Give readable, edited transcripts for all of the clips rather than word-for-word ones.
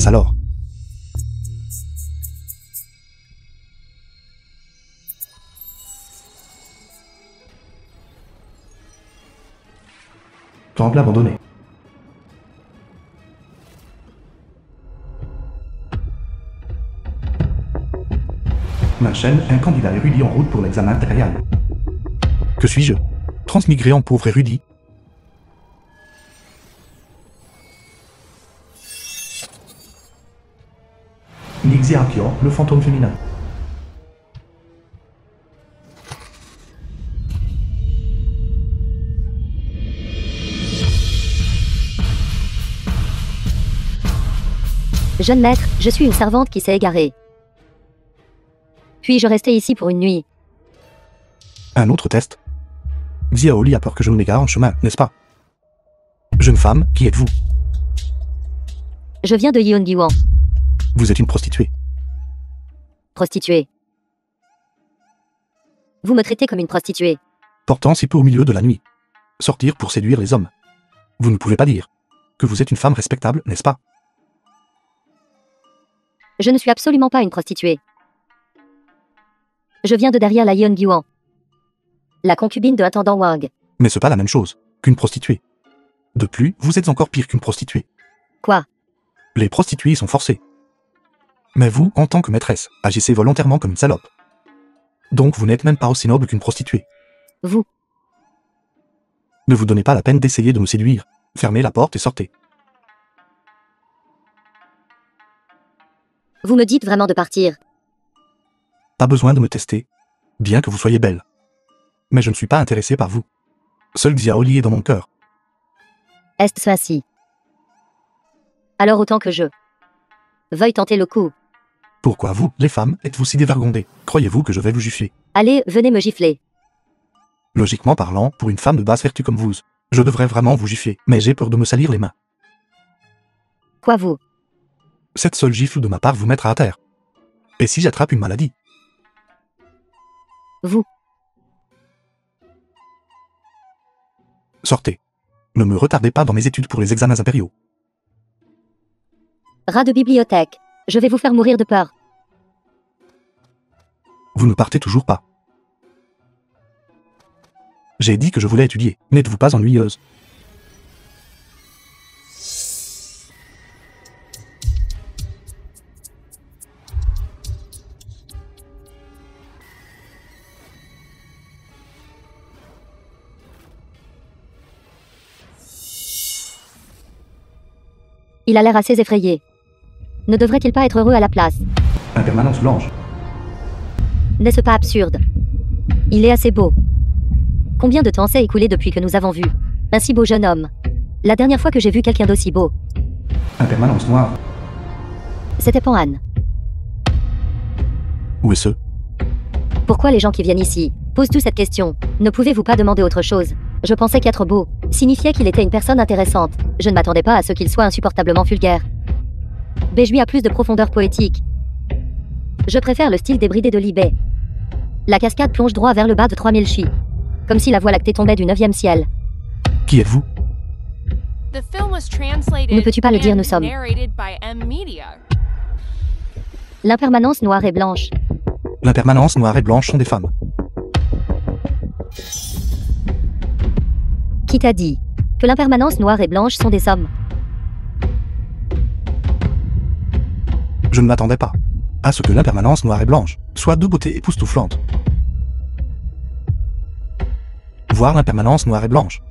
Mince alors. Temple abandonné. Ma chaîne, un candidat érudit en route pour l'examen impérial. Que suis-je? Transmigré en pauvre érudit. Nixiakion, le fantôme féminin. Jeune maître, je suis une servante qui s'est égarée. Puis-je rester ici pour une nuit? Un autre test. Xiaoli a peur que je ne m'égare en chemin, n'est-ce pas? Jeune femme, qui êtes-vous? Je viens de Yongyuan. Vous êtes une prostituée. Prostituée. Vous me traitez comme une prostituée. Portant si peu au milieu de la nuit. Sortir pour séduire les hommes. Vous ne pouvez pas dire que vous êtes une femme respectable, n'est-ce pas? Je ne suis absolument pas une prostituée. Je viens de derrière la Yongyuan. La concubine de l'intendant Wang. Mais c'est pas la même chose qu'une prostituée. De plus, vous êtes encore pire qu'une prostituée. Quoi? Les prostituées sont forcées. Mais vous, en tant que maîtresse, agissez volontairement comme une salope. Donc vous n'êtes même pas aussi noble qu'une prostituée. Vous. Ne vous donnez pas la peine d'essayer de me séduire. Fermez la porte et sortez. Vous me dites vraiment de partir? Pas besoin de me tester, bien que vous soyez belle. Mais je ne suis pas intéressé par vous. Seul Xiaoli est dans mon cœur. Est-ce ainsi? Alors autant que je veuille tenter le coup. Pourquoi vous, les femmes, êtes-vous si dévergondées? Croyez-vous que je vais vous gifler? Allez, venez me gifler. Logiquement parlant, pour une femme de basse vertu comme vous, je devrais vraiment vous gifler, mais j'ai peur de me salir les mains. Quoi vous? Cette seule gifle de ma part vous mettra à terre. Et si j'attrape une maladie? Vous. Sortez. Ne me retardez pas dans mes études pour les examens impériaux. Rat de bibliothèque. Je vais vous faire mourir de peur. Vous ne partez toujours pas. J'ai dit que je voulais étudier. N'êtes-vous pas ennuyeuse? Il a l'air assez effrayé. Ne devrait-il pas être heureux à la place? Impermanence blanche. N'est-ce pas absurde? Il est assez beau. Combien de temps s'est écoulé depuis que nous avons vu un si beau jeune homme? La dernière fois que j'ai vu quelqu'un d'aussi beau, Impermanence noire. c'était Pan-Han. Où est ce? Pourquoi les gens qui viennent ici posent tous cette question? Ne pouvez-vous pas demander autre chose? Je pensais qu'être beau signifiait qu'il était une personne intéressante. Je ne m'attendais pas à ce qu'il soit insupportablement vulgaire. Beijui a plus de profondeur poétique. Je préfère le style débridé de Li Bei. La cascade plonge droit vers le bas de 3000 chi. Comme si la voie lactée tombait du 9e ciel. Qui êtes-vous? Ne peux-tu pas le dire, nous sommes l'impermanence noire et blanche. L'impermanence noire et blanche sont des femmes. Qui t'a dit que l'impermanence noire et blanche sont des hommes? Je ne m'attendais pas à ce que l'impermanence noire et blanche soit de beauté époustouflante. Voir l'impermanence noire et blanche.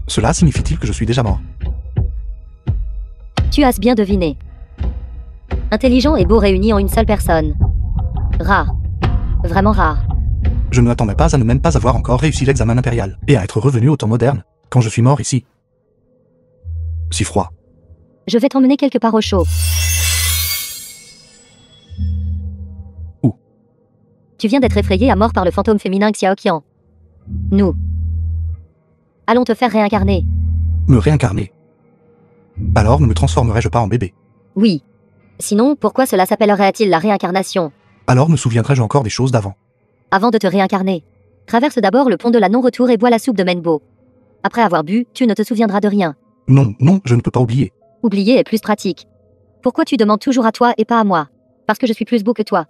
Cela signifie-t-il que je suis déjà mort? Tu as bien deviné. Intelligent et beau réunis en une seule personne. Rare. Vraiment rare. Je ne m'attendais pas à ne même pas avoir encore réussi l'examen impérial, et à être revenu au temps moderne, quand je suis mort ici. Si froid. Je vais t'emmener quelque part au chaud. Où? Tu viens d'être effrayé à mort par le fantôme féminin Xiaoqian. Nous allons te faire réincarner. Me réincarner. Alors ne me transformerai-je pas en bébé? Oui. Sinon, pourquoi cela s'appellerait-il la réincarnation? Alors me souviendrai-je encore des choses d'avant? Avant de te réincarner, traverse d'abord le pont de la non-retour et bois la soupe de Menbo. Après avoir bu, tu ne te souviendras de rien. Non, non, je ne peux pas oublier. Oublier est plus pratique. Pourquoi tu demandes toujours à toi et pas à moi? Parce que je suis plus beau que toi.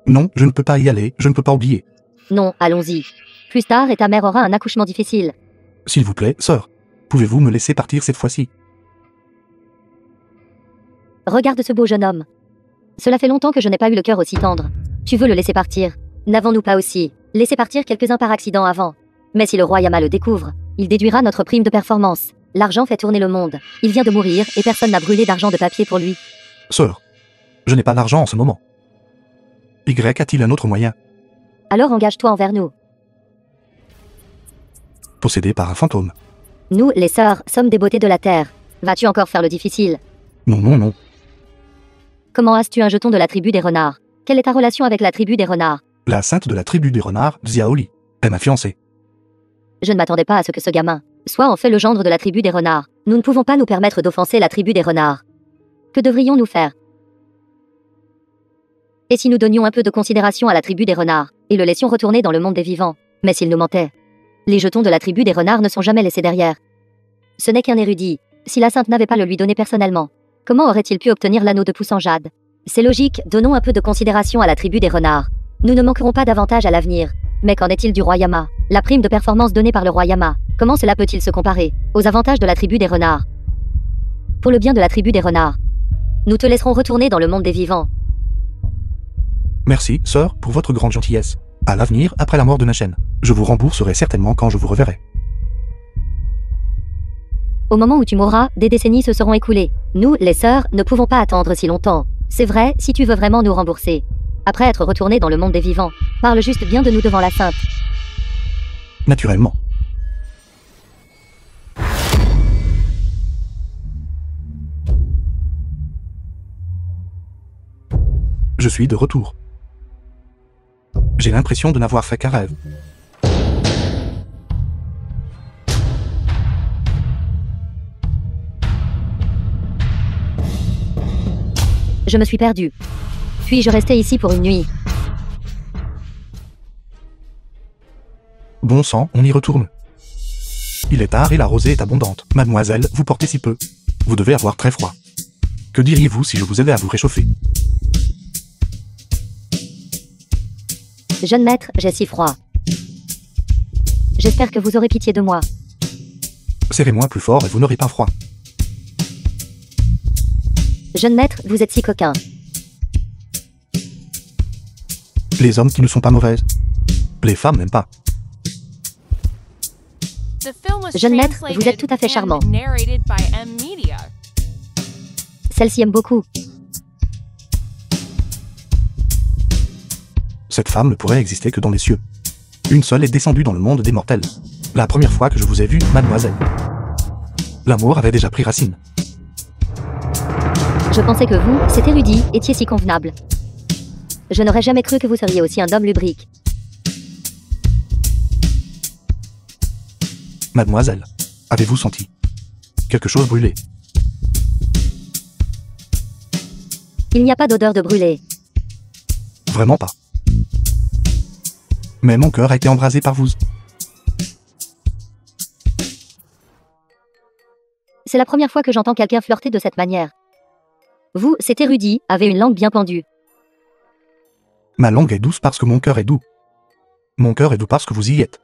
Non, je ne peux pas y aller, je ne peux pas oublier. Non, allons-y. Plus tard et ta mère aura un accouchement difficile. S'il vous plaît, sœur. Pouvez-vous me laisser partir cette fois-ci? Regarde ce beau jeune homme. Cela fait longtemps que je n'ai pas eu le cœur aussi tendre. Tu veux le laisser partir? N'avons-nous pas aussi laissé partir quelques-uns par accident avant? Mais si le roi Yama le découvre, il déduira notre prime de performance. L'argent fait tourner le monde. Il vient de mourir et personne n'a brûlé d'argent de papier pour lui. Sœur, je n'ai pas d'argent en ce moment. Y a-t-il un autre moyen? Alors engage-toi envers nous. Possédé par un fantôme. Nous, les sœurs, sommes des beautés de la terre. Vas-tu encore faire le difficile? Non, non, non. Comment as-tu un jeton de la tribu des renards? Quelle est ta relation avec la tribu des renards? La sainte de la tribu des renards, Xiaoli, est ma fiancée. Je ne m'attendais pas à ce que ce gamin soit en fait le gendre de la tribu des renards. Nous ne pouvons pas nous permettre d'offenser la tribu des renards. Que devrions-nous faire? Et si nous donnions un peu de considération à la tribu des renards, et le laissions retourner dans le monde des vivants? Mais s'il nous mentait? Les jetons de la tribu des renards ne sont jamais laissés derrière. Ce n'est qu'un érudit. Si la sainte n'avait pas le lui donné personnellement, comment aurait-il pu obtenir l'anneau de pouce en jade? C'est logique, donnons un peu de considération à la tribu des renards. Nous ne manquerons pas d'avantages à l'avenir. Mais qu'en est-il du roi Yama? La prime de performance donnée par le roi Yama, comment cela peut-il se comparer aux avantages de la tribu des renards? Pour le bien de la tribu des renards, nous te laisserons retourner dans le monde des vivants. Merci, sœur, pour votre grande gentillesse. À l'avenir, après la mort de Nachen, je vous rembourserai certainement quand je vous reverrai. Au moment où tu mourras, des décennies se seront écoulées. Nous, les sœurs, ne pouvons pas attendre si longtemps. C'est vrai, si tu veux vraiment nous rembourser. Après être retourné dans le monde des vivants, parle juste bien de nous devant la sainte. Naturellement. Je suis de retour. J'ai l'impression de n'avoir fait qu'un rêve. Je me suis perdue. Puis-je rester ici pour une nuit? Bon sang, on y retourne. Il est tard et la rosée est abondante. Mademoiselle, vous portez si peu. Vous devez avoir très froid. Que diriez-vous si je vous aidais à vous réchauffer? Jeune maître, j'ai si froid. J'espère que vous aurez pitié de moi. Serrez-moi plus fort et vous n'aurez pas froid. Jeune maître, vous êtes si coquin. Les hommes qui ne sont pas mauvaises. Les femmes n'aiment pas. Jeune maître, vous êtes tout à fait charmant. Celle-ci aime beaucoup. Cette femme ne pourrait exister que dans les cieux. Une seule est descendue dans le monde des mortels. La première fois que je vous ai vue, mademoiselle. L'amour avait déjà pris racine. Je pensais que vous, cet érudit, étiez si convenable. Je n'aurais jamais cru que vous seriez aussi un homme lubrique. Mademoiselle, avez-vous senti quelque chose brûler? Il n'y a pas d'odeur de brûlé. Vraiment pas. Mais mon cœur a été embrasé par vous. C'est la première fois que j'entends quelqu'un flirter de cette manière. Vous, cet érudit, avez une langue bien pendue. Ma langue est douce parce que mon cœur est doux. Mon cœur est doux parce que vous y êtes.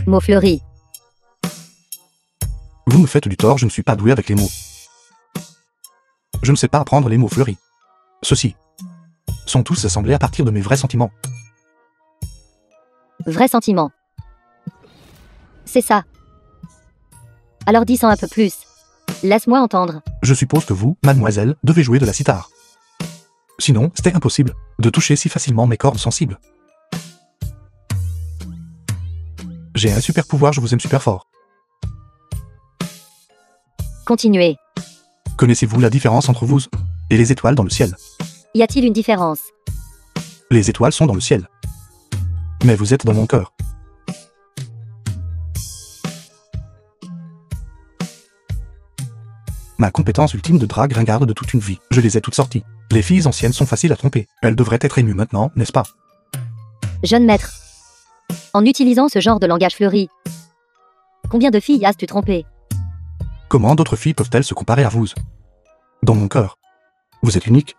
Mots fleuris. Vous me faites du tort, je ne suis pas doué avec les mots. Je ne sais pas apprendre les mots fleuris. Ceux-ci sont tous assemblés à partir de mes vrais sentiments. Vrais sentiments. C'est ça. Alors dis-en un peu plus. Laisse-moi entendre. Je suppose que vous, mademoiselle, devez jouer de la cithare. Sinon, c'était impossible de toucher si facilement mes cordes sensibles. J'ai un super pouvoir, je vous aime super fort. Continuez. Connaissez-vous la différence entre vous et les étoiles dans le ciel? Y a-t-il une différence? Les étoiles sont dans le ciel. Mais vous êtes dans mon cœur. Ma compétence ultime de drague ringarde de toute une vie. Je les ai toutes sorties. Les filles anciennes sont faciles à tromper. Elles devraient être émues maintenant, n'est-ce pas? Jeune maître. En utilisant ce genre de langage fleuri, Combien de filles as-tu trompé? Comment d'autres filles peuvent-elles se comparer à vous? Dans mon cœur, vous êtes unique.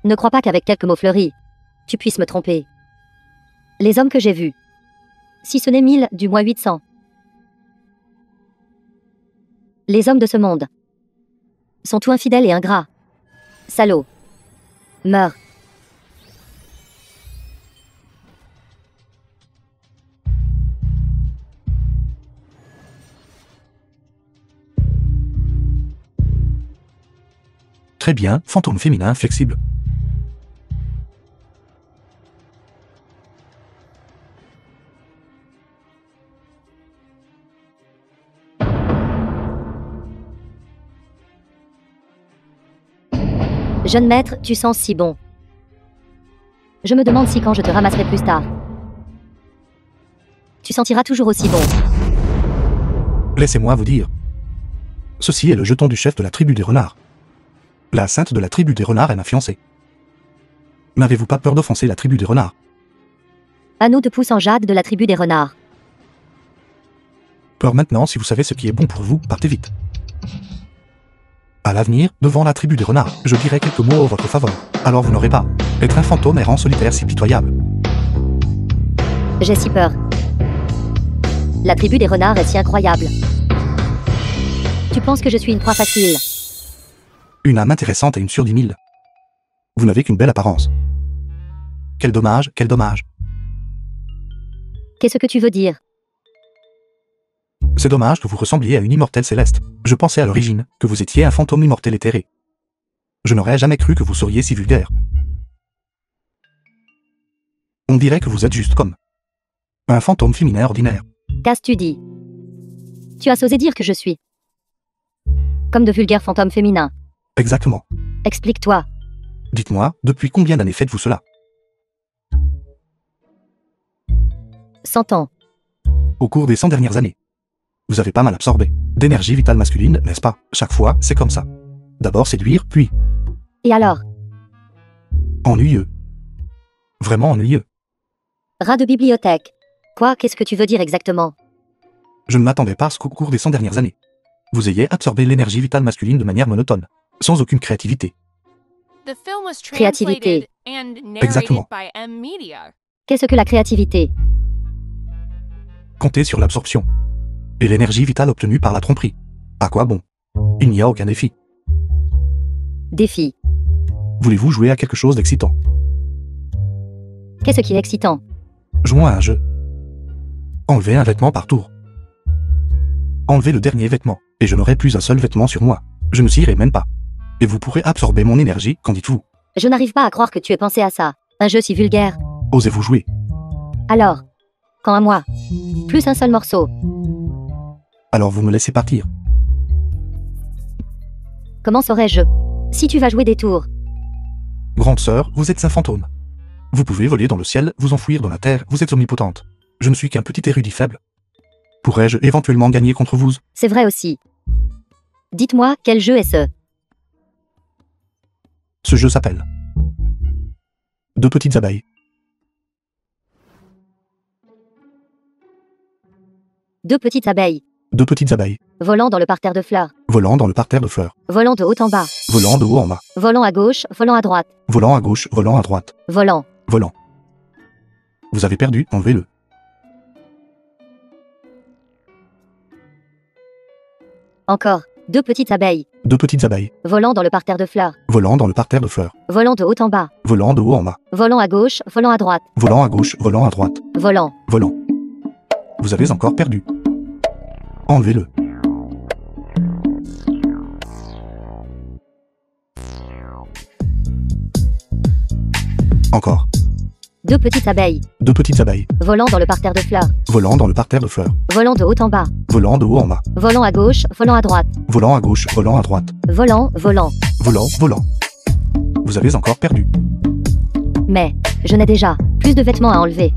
Ne crois pas qu'avec quelques mots fleuris, tu puisses me tromper. Les hommes que j'ai vus, si ce n'est 1000, du moins 800. Les hommes de ce monde sont tout infidèles et ingrats. Salauds. Meurs. Très bien, fantôme féminin flexible. Jeune maître, tu sens si bon. Je me demande si quand je te ramasserai plus tard, tu sentiras toujours aussi bon. Laissez-moi vous dire. Ceci est le jeton du chef de la tribu des renards. La sainte de la tribu des renards est ma fiancée. N'avez-vous pas peur d'offenser la tribu des renards? Anneau de pouce en jade de la tribu des renards. Peur maintenant, si vous savez ce qui est bon pour vous, partez vite. À l'avenir, devant la tribu des renards, je dirai quelques mots en votre faveur. Alors vous n'aurez pas être un fantôme errant solitaire si pitoyable. J'ai si peur. La tribu des renards est si incroyable. Tu penses que je suis une proie facile? Une âme intéressante et une sur 10 000. Vous n'avez qu'une belle apparence. Quel dommage, quel dommage. Qu'est-ce que tu veux dire? C'est dommage que vous ressembliez à une immortelle céleste. Je pensais à l'origine que vous étiez un fantôme immortel éthéré. Je n'aurais jamais cru que vous seriez si vulgaire. On dirait que vous êtes juste comme un fantôme féminin ordinaire. Qu'as-tu dit? Tu as osé dire que je suis comme de vulgaires fantômes féminins. Exactement. Explique-toi. Dites-moi, depuis combien d'années faites-vous cela? 100 ans. Au cours des 100 dernières années. Vous avez pas mal absorbé d'énergie vitale masculine, n'est-ce pas? Chaque fois, c'est comme ça. D'abord séduire, puis... Et alors? Ennuyeux. Vraiment ennuyeux. Rat de bibliothèque. Quoi, qu'est-ce que tu veux dire exactement? Je ne m'attendais pas à ce qu'au cours des 100 dernières années, vous ayez absorbé l'énergie vitale masculine de manière monotone, sans aucune créativité. Créativité. Exactement. Qu'est-ce que la créativité? Comptez sur l'absorption et l'énergie vitale obtenue par la tromperie. À quoi bon? Il n'y a aucun défi. Défi. Voulez-vous jouer à quelque chose d'excitant? Qu'est-ce qui est excitant? Jouons à un jeu. Enlevez un vêtement par tour. Enlevez le dernier vêtement, et je n'aurai plus un seul vêtement sur moi. Je ne cierai même pas. Et vous pourrez absorber mon énergie, qu'en dites-vous? Je n'arrive pas à croire que tu aies pensé à ça. Un jeu si vulgaire. Osez-vous jouer? Alors, quand à moi? Plus un seul morceau. Alors vous me laissez partir. Comment saurais-je? Si tu vas jouer des tours. Grande sœur, vous êtes un fantôme. Vous pouvez voler dans le ciel, vous enfouir dans la terre, vous êtes omnipotente. Je ne suis qu'un petit érudit faible. Pourrais-je éventuellement gagner contre vous? C'est vrai aussi. Dites-moi, quel jeu est ce? Ce jeu s'appelle Deux petites abeilles. Deux petites abeilles. Deux petites abeilles. Volant dans le parterre de fleurs. Volant dans le parterre de fleurs. Volant de haut en bas. Volant de haut en bas. Volant à gauche, volant à droite. Volant à gauche, volant à droite. Volant. Volant. Vous avez perdu, enlevez-le. Encore. Deux petites abeilles. Deux petites abeilles. Volant dans le parterre de fleurs. Volant dans le parterre de fleurs. Volant de haut en bas. Volant de haut en bas. Volant à gauche, volant à droite. Volant à gauche, volant à droite. Volant. Volant. Vous avez encore perdu. Enlevez-le. Encore. Deux petites abeilles. Deux petites abeilles. Volant dans le parterre de fleurs. Volant dans le parterre de fleurs. Volant de haut en bas. Volant de haut en bas. Volant à gauche, volant à droite. Volant à gauche, volant à droite. Volant, volant. Volant, volant. Vous avez encore perdu. Mais, je n'ai déjà plus de vêtements à enlever.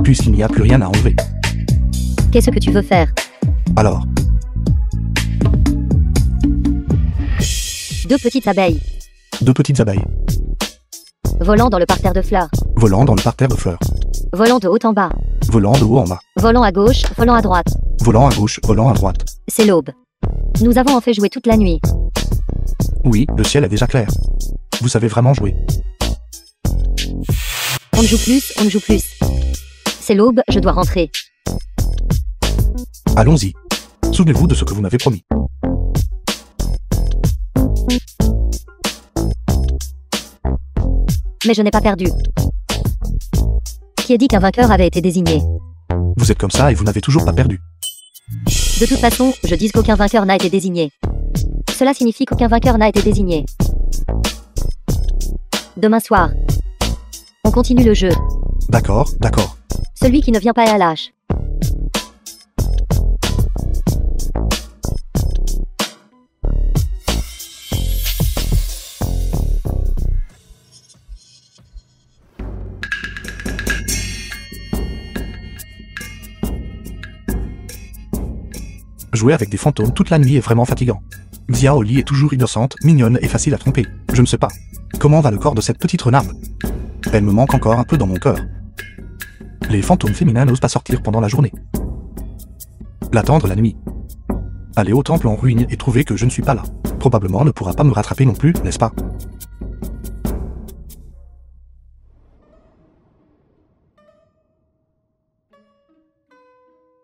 Puisqu'il n'y a plus rien à enlever. Qu'est-ce que tu veux faire? Alors. Deux petites abeilles. Deux petites abeilles. Volant dans le parterre de fleurs. Volant dans le parterre de fleurs. Volant de haut en bas. Volant de haut en bas. Volant à gauche, volant à droite. Volant à gauche, volant à droite. C'est l'aube. Nous avons en fait joué toute la nuit. Oui, le ciel est déjà clair. Vous savez vraiment jouer. On ne joue plus, on ne joue plus. C'est l'aube, je dois rentrer. Allons-y. Souvenez-vous de ce que vous m'avez promis. Mais je n'ai pas perdu. Qui a dit qu'un vainqueur avait été désigné? Vous êtes comme ça et vous n'avez toujours pas perdu. De toute façon, je dis qu'aucun vainqueur n'a été désigné. Cela signifie qu'aucun vainqueur n'a été désigné. Demain soir. On continue le jeu. D'accord, d'accord. Celui qui ne vient pas est à lâche. Jouer avec des fantômes toute la nuit est vraiment fatigant. Xia Oli est toujours innocente, mignonne et facile à tromper. Je ne sais pas. Comment va le corps de cette petite renarde? Elle me manque encore un peu dans mon cœur. Les fantômes féminins n'osent pas sortir pendant la journée. L'attendre la nuit. Aller au temple en ruine et trouver que je ne suis pas là. Probablement ne pourra pas me rattraper non plus, n'est-ce pas?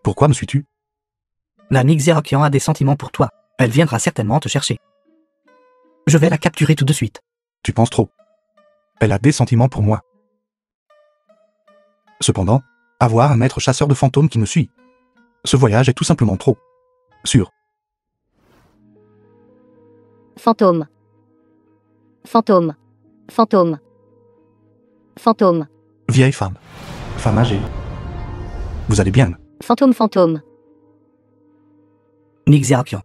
Pourquoi me suis-tu? La Nixerakian a des sentiments pour toi. Elle viendra certainement te chercher. Je vais la capturer tout de suite. Tu penses trop. Elle a des sentiments pour moi. Cependant, avoir un maître chasseur de fantômes qui me suit. Ce voyage est tout simplement trop. Sûr. Fantôme. Fantôme. Fantôme. Fantôme. Vieille femme. Femme âgée. Vous allez bien? Fantôme, fantôme. Nixerakian.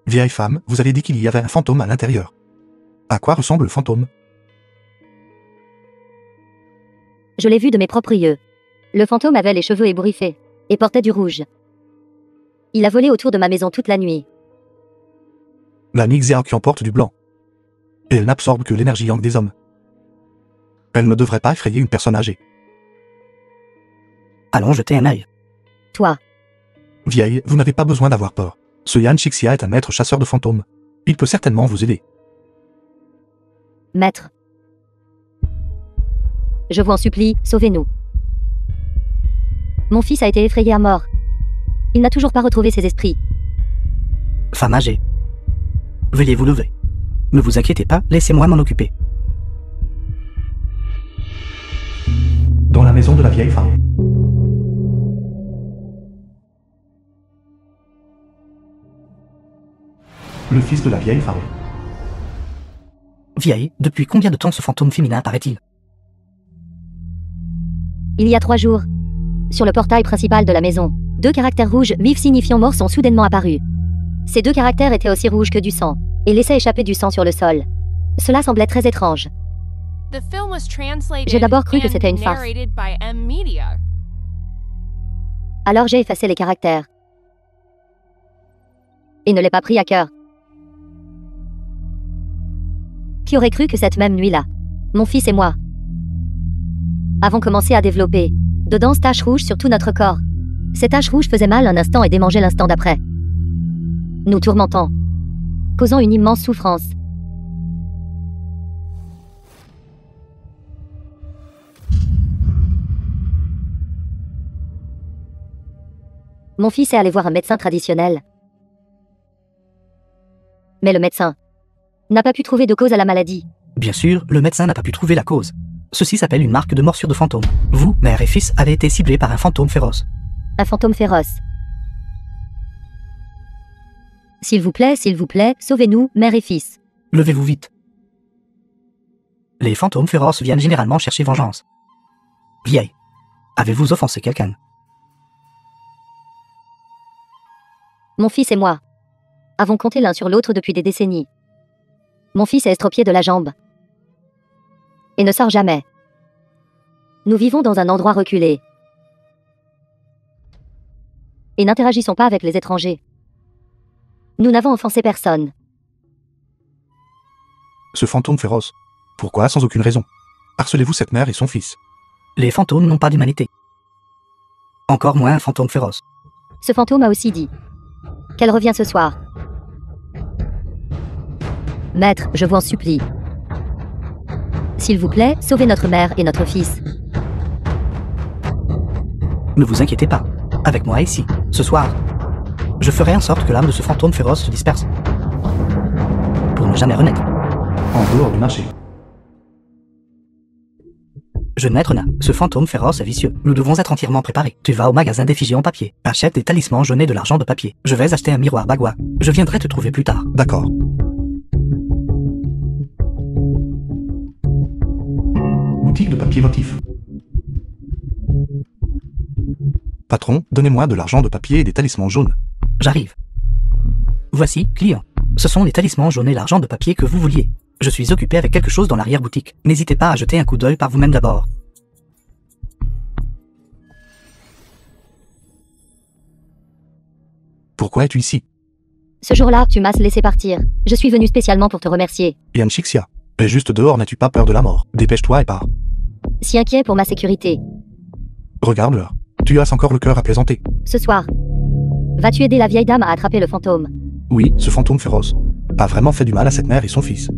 Vieille femme, vous avez dit qu'il y avait un fantôme à l'intérieur. À quoi ressemble le fantôme? Je l'ai vu de mes propres yeux. Le fantôme avait les cheveux ébouriffés et portait du rouge. Il a volé autour de ma maison toute la nuit. La Nixerakian porte du blanc. Et elle n'absorbe que l'énergie yang des hommes. Elle ne devrait pas effrayer une personne âgée. Allons jeter un œil. Toi. Vieille, vous n'avez pas besoin d'avoir peur. Ce Yan Shixia est un maître chasseur de fantômes. Il peut certainement vous aider. Maître. Je vous en supplie, sauvez-nous. Mon fils a été effrayé à mort. Il n'a toujours pas retrouvé ses esprits. Femme âgée. Veuillez vous lever. Ne vous inquiétez pas, laissez-moi m'en occuper. Dans la maison de la vieille femme. Le fils de la vieille femme. Vieille, depuis combien de temps ce fantôme féminin apparaît-il? Il y a 3 jours. Sur le portail principal de la maison, 2 caractères rouges vifs signifiant mort sont soudainement apparus. Ces 2 caractères étaient aussi rouges que du sang, et laissaient échapper du sang sur le sol. Cela semblait très étrange. J'ai d'abord cru que c'était une farce. farce. Alors j'ai effacé les caractères. Et ne l'ai pas pris à cœur. Qui aurait cru que cette même nuit-là, mon fils et moi avons commencé à développer de denses taches rouges sur tout notre corps. Ces taches rouges faisaient mal un instant et démangeaient l'instant d'après, nous tourmentant, causant une immense souffrance. Mon fils est allé voir un médecin traditionnel. Mais le médecin n'a pas pu trouver de cause à la maladie. Bien sûr, le médecin n'a pas pu trouver la cause. Ceci s'appelle une marque de morsure de fantôme. Vous, mère et fils, avez été ciblés par un fantôme féroce. Un fantôme féroce. S'il vous plaît, sauvez-nous, mère et fils. Levez-vous vite. Les fantômes féroces viennent généralement chercher vengeance. Vieille, avez-vous offensé quelqu'un? Mon fils et moi avons compté l'un sur l'autre depuis des décennies. Mon fils est estropié de la jambe et ne sort jamais. Nous vivons dans un endroit reculé et n'interagissons pas avec les étrangers. Nous n'avons offensé personne. Ce fantôme féroce. Pourquoi sans aucune raison? Harcelez-vous cette mère et son fils? Les fantômes n'ont pas d'humanité. Encore moins un fantôme féroce. Ce fantôme a aussi dit qu'elle revient ce soir. Maître, je vous en supplie. S'il vous plaît, sauvez notre mère et notre fils. Ne vous inquiétez pas. Avec moi ici, ce soir, je ferai en sorte que l'âme de ce fantôme féroce se disperse. Pour ne jamais renaître. En dehors du marché. Jeune maître nain, ce fantôme féroce est vicieux. Nous devons être entièrement préparés. Tu vas au magasin d'effigies en papier. Achète des talismans jaunes et de l'argent de papier. Je vais acheter un miroir bagua. Je viendrai te trouver plus tard. D'accord. Boutique de papier votif. Patron, donnez-moi de l'argent de papier et des talismans jaunes. J'arrive. Voici, client. Ce sont les talismans jaunes et l'argent de papier que vous vouliez. Je suis occupé avec quelque chose dans l'arrière-boutique. N'hésitez pas à jeter un coup d'œil par vous-même d'abord. Pourquoi es-tu ici? Ce jour-là, tu m'as laissé partir. Je suis venu spécialement pour te remercier. Yann Chixia. Et juste dehors, n'as-tu pas peur de la mort? Dépêche-toi et pars. Si inquiet pour ma sécurité. Regarde l'heure. Tu as encore le cœur à plaisanter. Ce soir, vas-tu aider la vieille dame à attraper le fantôme? Oui, ce fantôme féroce a vraiment fait du mal à cette mère et son fils.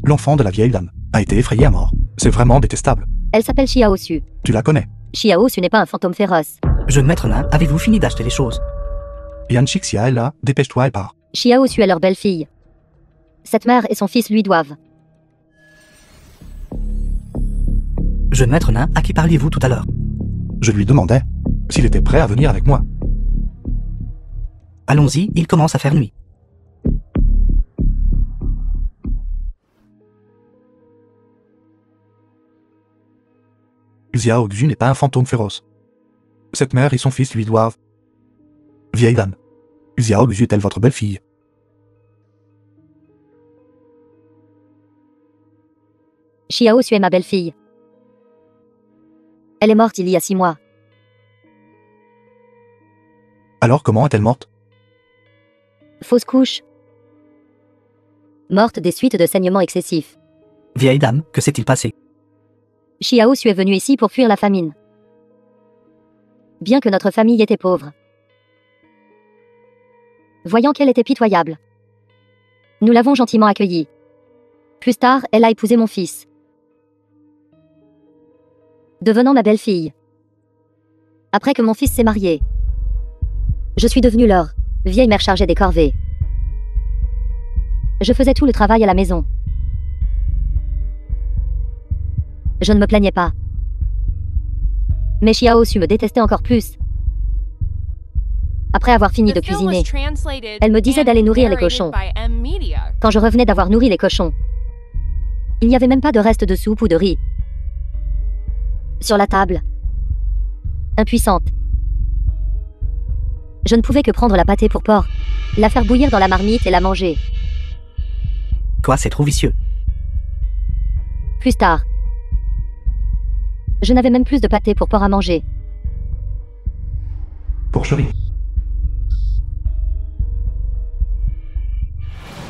L'enfant de la vieille dame a été effrayé à mort. C'est vraiment détestable. Elle s'appelle Xiao Su. Tu la connais? Xiao Su n'est pas un fantôme féroce. Jeune maître nain, avez-vous fini d'acheter les choses? Yann Chixia est là, dépêche-toi et pars. Xiao Su est leur belle-fille. Cette mère et son fils lui doivent. Jeune maître nain, à qui parliez-vous tout à l'heure? Je lui demandais s'il était prêt à venir avec moi. Allons-y, il commence à faire nuit. Xiao Xu n'est pas un fantôme féroce. Cette mère et son fils lui doivent. Vieille dame. Xiao Xu est-elle votre belle-fille? Xiao Su est ma belle-fille. Elle est morte il y a 6 mois. Alors comment est-elle morte? Fausse couche. Morte des suites de saignements excessifs. Vieille dame, que s'est-il passé? Xiao Su est venue ici pour fuir la famine. Bien que notre famille était pauvre. Voyant qu'elle était pitoyable, nous l'avons gentiment accueillie. Plus tard, elle a épousé mon fils, devenant ma belle-fille. Après que mon fils s'est marié, je suis devenue leur vieille mère chargée des corvées. Je faisais tout le travail à la maison. Je ne me plaignais pas. Mais Xiao Su me détestait encore plus. Après avoir fini de cuisiner, elle me disait d'aller nourrir les cochons. Quand je revenais d'avoir nourri les cochons, il n'y avait même pas de reste de soupe ou de riz sur la table. Impuissante. Je ne pouvais que prendre la pâtée pour porc, la faire bouillir dans la marmite et la manger. Quoi, c'est trop vicieux. Plus tard, je n'avais même plus de pâté pour porc à manger. Porcherie.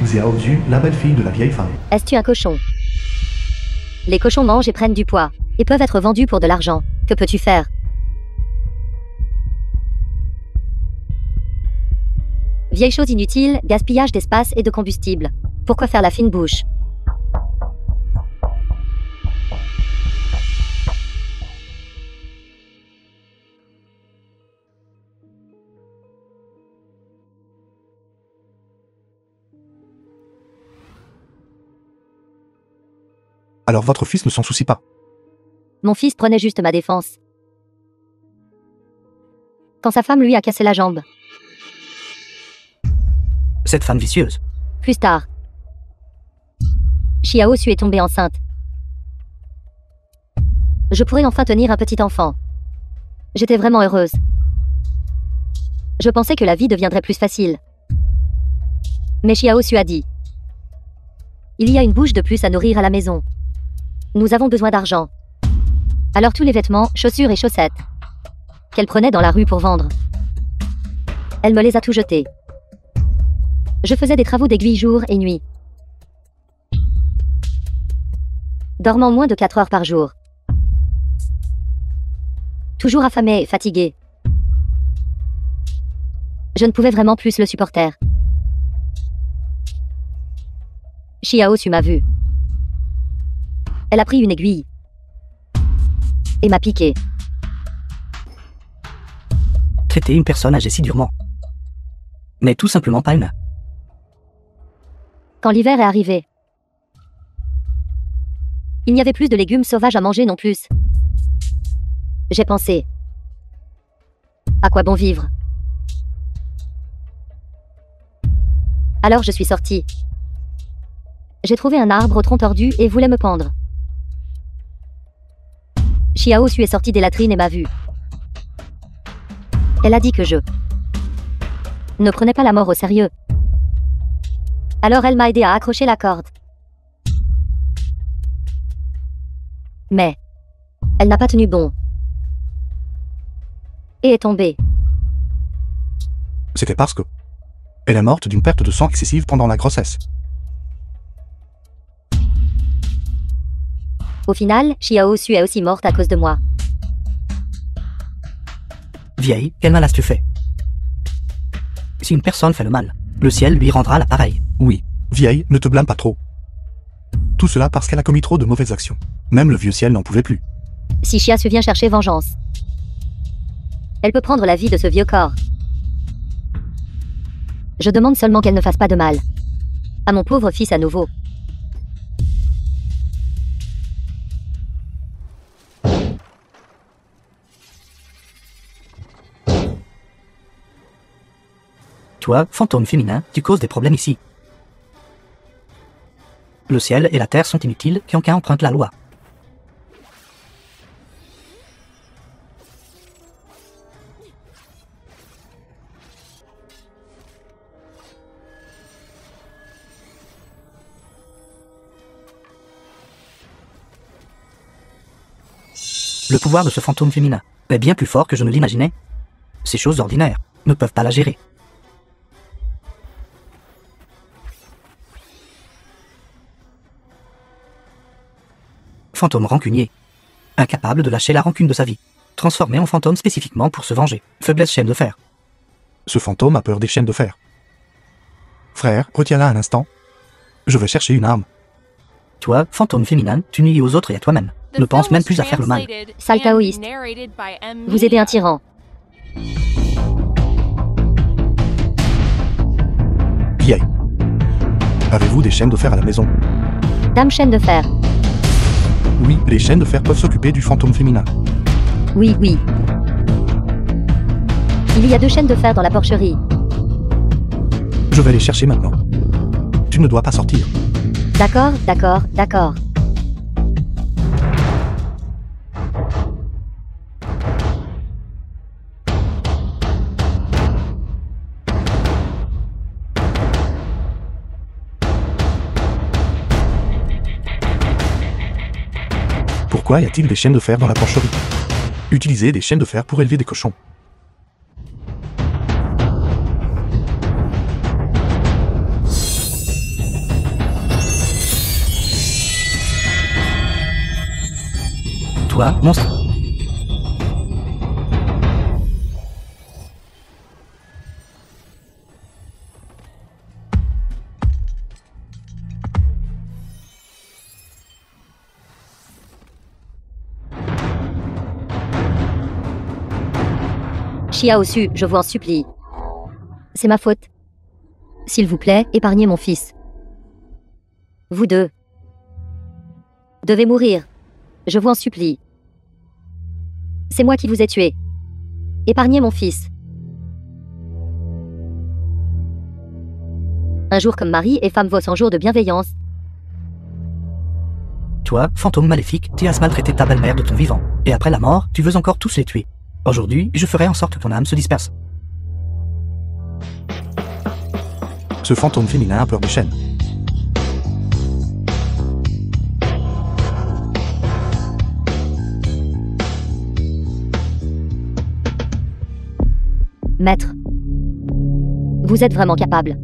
Xiao Xu, la belle-fille de la vieille femme. Est-ce un cochon? Les cochons mangent et prennent du poids, et peuvent être vendus pour de l'argent. Que peux-tu faire? Vieille chose inutile, gaspillage d'espace et de combustible. Pourquoi faire la fine bouche? Alors votre fils ne s'en soucie pas. Mon fils prenait juste ma défense. Quand sa femme lui a cassé la jambe. Cette femme vicieuse. Plus tard, Xiao Su est tombée enceinte. Je pourrais enfin tenir un petit enfant. J'étais vraiment heureuse. Je pensais que la vie deviendrait plus facile. Mais Xiao Su a dit: il y a une bouche de plus à nourrir à la maison. Nous avons besoin d'argent. Alors tous les vêtements, chaussures et chaussettes qu'elle prenait dans la rue pour vendre, elle me les a tous jetés. Je faisais des travaux d'aiguille jour et nuit. dormant moins de 4 heures par jour. Toujours affamé et fatigué. Je ne pouvais vraiment plus le supporter. Xiao Su m'a vu. Elle a pris une aiguille et m'a piqué. Traiter une personne âgée si durement. Mais tout simplement pas une. Quand l'hiver est arrivé, il n'y avait plus de légumes sauvages à manger non plus. J'ai pensé, à quoi bon vivre? Alors je suis sortie. J'ai trouvé un arbre au tronc tordu et voulais me pendre. Xiao Su est sortie des latrines et m'a vu. Elle a dit que je ne prenais pas la mort au sérieux. Alors elle m'a aidé à accrocher la corde. Mais elle n'a pas tenu bon. Et est tombée. C'était parce que elle est morte d'une perte de sang excessive pendant la grossesse. Au final, Xiao Su est aussi morte à cause de moi. Vieille, quel mal as-tu fait? Si une personne fait le mal, le ciel lui rendra l'appareil. Oui, vieille, ne te blâme pas trop. Tout cela parce qu'elle a commis trop de mauvaises actions. Même le vieux ciel n'en pouvait plus. Si Xiao Su vient chercher vengeance, elle peut prendre la vie de ce vieux corps. Je demande seulement qu'elle ne fasse pas de mal à mon pauvre fils à nouveau. Toi, fantôme féminin, tu causes des problèmes ici. Le ciel et la terre sont inutiles, qu'aucun emprunte la loi. Le pouvoir de ce fantôme féminin est bien plus fort que je ne l'imaginais. Ces choses ordinaires ne peuvent pas la gérer. Fantôme rancunier. Incapable de lâcher la rancune de sa vie. Transformé en fantôme spécifiquement pour se venger. Faiblesse chaîne de fer. Ce fantôme a peur des chaînes de fer. Frère, retiens-la un instant. Je vais chercher une arme. Toi, fantôme féminin, tu nuis aux autres et à toi-même. Ne pense même plus à faire le mal. Sale taoïste. Vous aidez un tyran. Vieille. Avez-vous des chaînes de fer à la maison? Dame chaîne de fer. Oui, les chaînes de fer peuvent s'occuper du fantôme féminin. Oui, oui. Il y a 2 chaînes de fer dans la porcherie. Je vais les chercher maintenant. Tu ne dois pas sortir. D'accord, d'accord, d'accord. Pourquoi y a-t-il des chaînes de fer dans la porcherie? Utilisez des chaînes de fer pour élever des cochons. Toi, monstre. Xiao Su, je vous en supplie. C'est ma faute. S'il vous plaît, épargnez mon fils. Vous deux devez mourir. Je vous en supplie. C'est moi qui vous ai tué. Épargnez mon fils. Un jour comme mari et femme vaut 100 jours de bienveillance. Toi, fantôme maléfique, tu as maltraité ta belle-mère de ton vivant. Et après la mort, tu veux encore tous les tuer. Aujourd'hui, je ferai en sorte que ton âme se disperse. Ce fantôme féminin a peur des chaînes. Maître, vous êtes vraiment capable.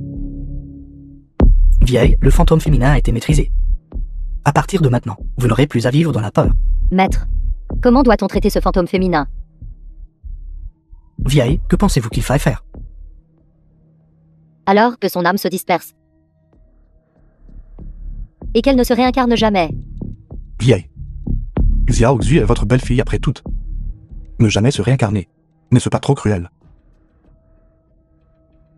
Vieille, le fantôme féminin a été maîtrisé. À partir de maintenant, vous n'aurez plus à vivre dans la peur. Maître, comment doit-on traiter ce fantôme féminin? Vieille, que pensez-vous qu'il faille faire? Alors que son âme se disperse. Et qu'elle ne se réincarne jamais. Vieille. Xiao Xu est votre belle-fille après tout. Ne jamais se réincarner. N'est-ce pas trop cruel?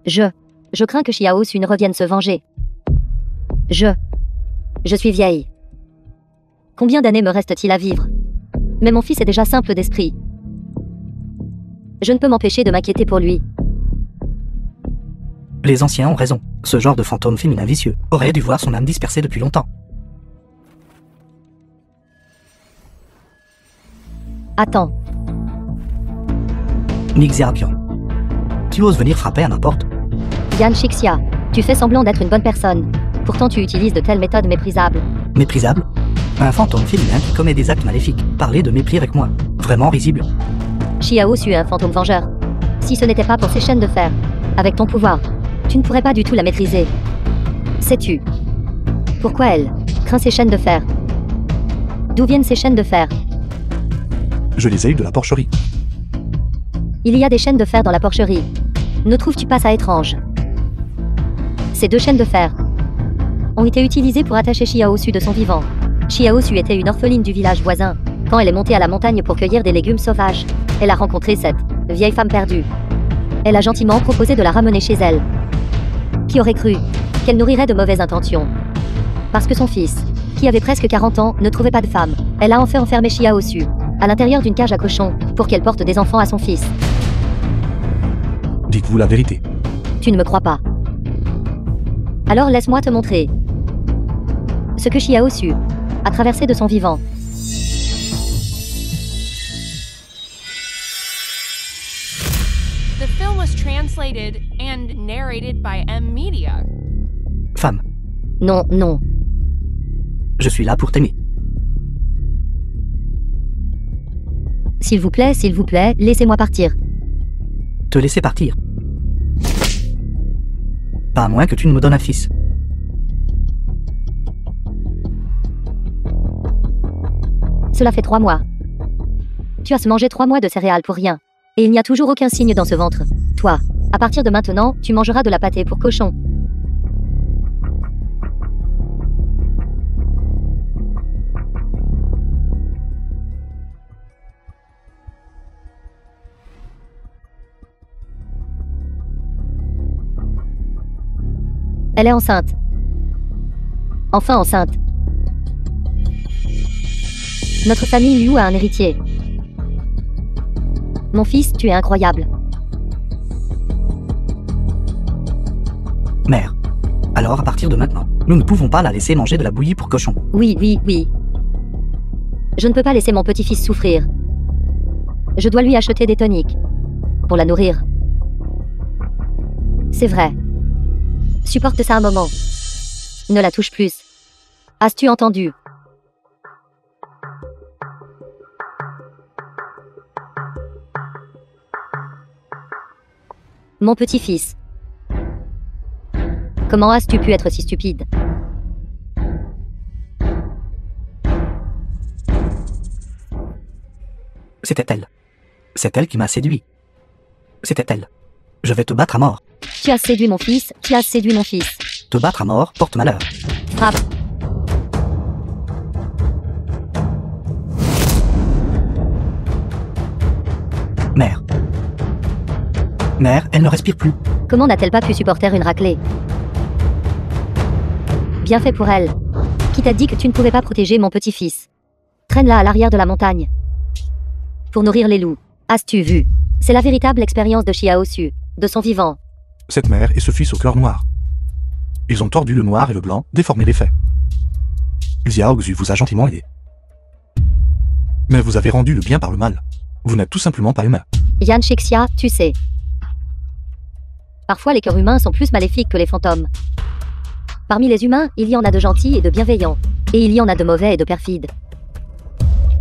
Je crains que Xiao Xu ne revienne se venger. Je suis vieille. Combien d'années me reste-t-il à vivre? Mais mon fils est déjà simple d'esprit. Je ne peux m'empêcher de m'inquiéter pour lui. Les anciens ont raison. Ce genre de fantôme féminin vicieux aurait dû voir son âme dispersée depuis longtemps. Attends, Nixirapion. Tu oses venir frapper à n'importe? Yan Shixia, tu fais semblant d'être une bonne personne. Pourtant tu utilises de telles méthodes méprisables. Méprisable? Un fantôme féminin qui commet des actes maléfiques. Parler de mépris avec moi. Vraiment risible. Xiao Xu est un fantôme vengeur. Si ce n'était pas pour ses chaînes de fer, avec ton pouvoir, tu ne pourrais pas du tout la maîtriser. Sais-tu pourquoi elle craint ces chaînes de fer? D'où viennent ces chaînes de fer? Je les ai eues de la porcherie. Il y a des chaînes de fer dans la porcherie. Ne trouves-tu pas ça étrange? Ces deux chaînes de fer ont été utilisées pour attacher Xiao Xu de son vivant. Xiao Xu était une orpheline du village voisin. Quand elle est montée à la montagne pour cueillir des légumes sauvages, elle a rencontré cette vieille femme perdue. Elle a gentiment proposé de la ramener chez elle. Qui aurait cru qu'elle nourrirait de mauvaises intentions? Parce que son fils, qui avait presque 40 ans, ne trouvait pas de femme. Elle a en fait enfermé Xiao Xu à l'intérieur d'une cage à cochons pour qu'elle porte des enfants à son fils. Dites-vous la vérité. Tu ne me crois pas. Alors laisse-moi te montrer ce que Xiao Xu a traversé de son vivant. The film was translated and narrated by M Media. Femme, Non, non. je suis là pour t'aimer. S'il vous plaît, laissez-moi partir. Te laisser partir. Pas à moins que tu ne me donnes un fils. Cela fait 3 mois. Tu as se mangé 3 mois de céréales pour rien. Et il n'y a toujours aucun signe dans ce ventre. Toi, à partir de maintenant, tu mangeras de la pâtée pour cochon. Elle est enceinte. Enfin enceinte. Notre famille Liu a un héritier. Mon fils, tu es incroyable. Mère. Alors à partir de maintenant, nous ne pouvons pas la laisser manger de la bouillie pour cochon. Oui. Je ne peux pas laisser mon petit-fils souffrir. Je dois lui acheter des toniques. Pour la nourrir. C'est vrai. Supporte ça un moment. Ne la touche plus. As-tu entendu? Mon petit-fils. Comment as-tu pu être si stupide? C'était elle. C'est elle qui m'a séduit. C'était elle. Je vais te battre à mort. Tu as séduit mon fils, tu as séduit mon fils. Te battre à mort porte malheur. Frappe. Mère. Mère, elle ne respire plus. Comment n'a-t-elle pas pu supporter une raclée? Bien fait pour elle. Qui t'a dit que tu ne pouvais pas protéger mon petit-fils? Traîne-la à l'arrière de la montagne. Pour nourrir les loups. As-tu vu? C'est la véritable expérience de Xiao Xu, de son vivant. Cette mère et ce fils au cœur noir. Ils ont tordu le noir et le blanc, déformé les faits. Xiao Xu vous a gentiment aidé. Mais vous avez rendu le bien par le mal. Vous n'êtes tout simplement pas humain. Yan Shixia, tu sais. Parfois les cœurs humains sont plus maléfiques que les fantômes. Parmi les humains, il y en a de gentils et de bienveillants. Et il y en a de mauvais et de perfides.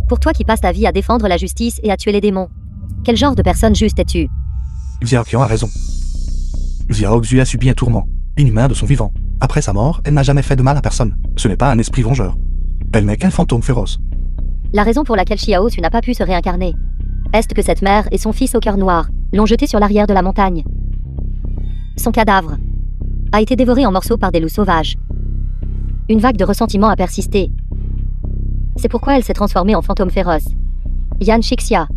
Pour toi qui passes ta vie à défendre la justice et à tuer les démons, quel genre de personne juste es-tu? Xiao Qian a raison. Xiao Xu a subi un tourment, inhumain de son vivant. Après sa mort, elle n'a jamais fait de mal à personne. Ce n'est pas un esprit vengeur. Elle n'est qu'un fantôme féroce. La raison pour laquelle Xiaosu n'a pas pu se réincarner est que cette mère et son fils au cœur noir l'ont jeté sur l'arrière de la montagne. Son cadavre a été dévoré en morceaux par des loups sauvages. Une vague de ressentiment a persisté. C'est pourquoi elle s'est transformée en fantôme féroce. Yan Shixia.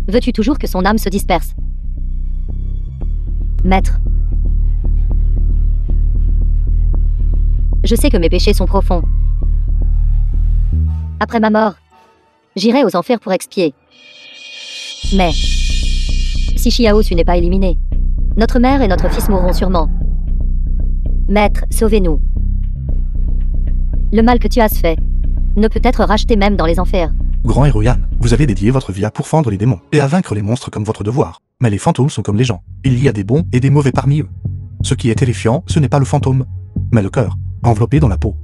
Veux-tu toujours que son âme se disperse? Maître. Je sais que mes péchés sont profonds. Après ma mort, j'irai aux enfers pour expier. Mais, si Xiaosu n'est pas éliminé, notre mère et notre fils mourront sûrement. Maître, sauvez-nous. Le mal que tu as fait ne peut être racheté même dans les enfers. Grand héros Yan, vous avez dédié votre vie à pourfendre les démons et à vaincre les monstres comme votre devoir. Mais les fantômes sont comme les gens. Il y a des bons et des mauvais parmi eux. Ce qui est terrifiant, ce n'est pas le fantôme, mais le cœur, enveloppé dans la peau.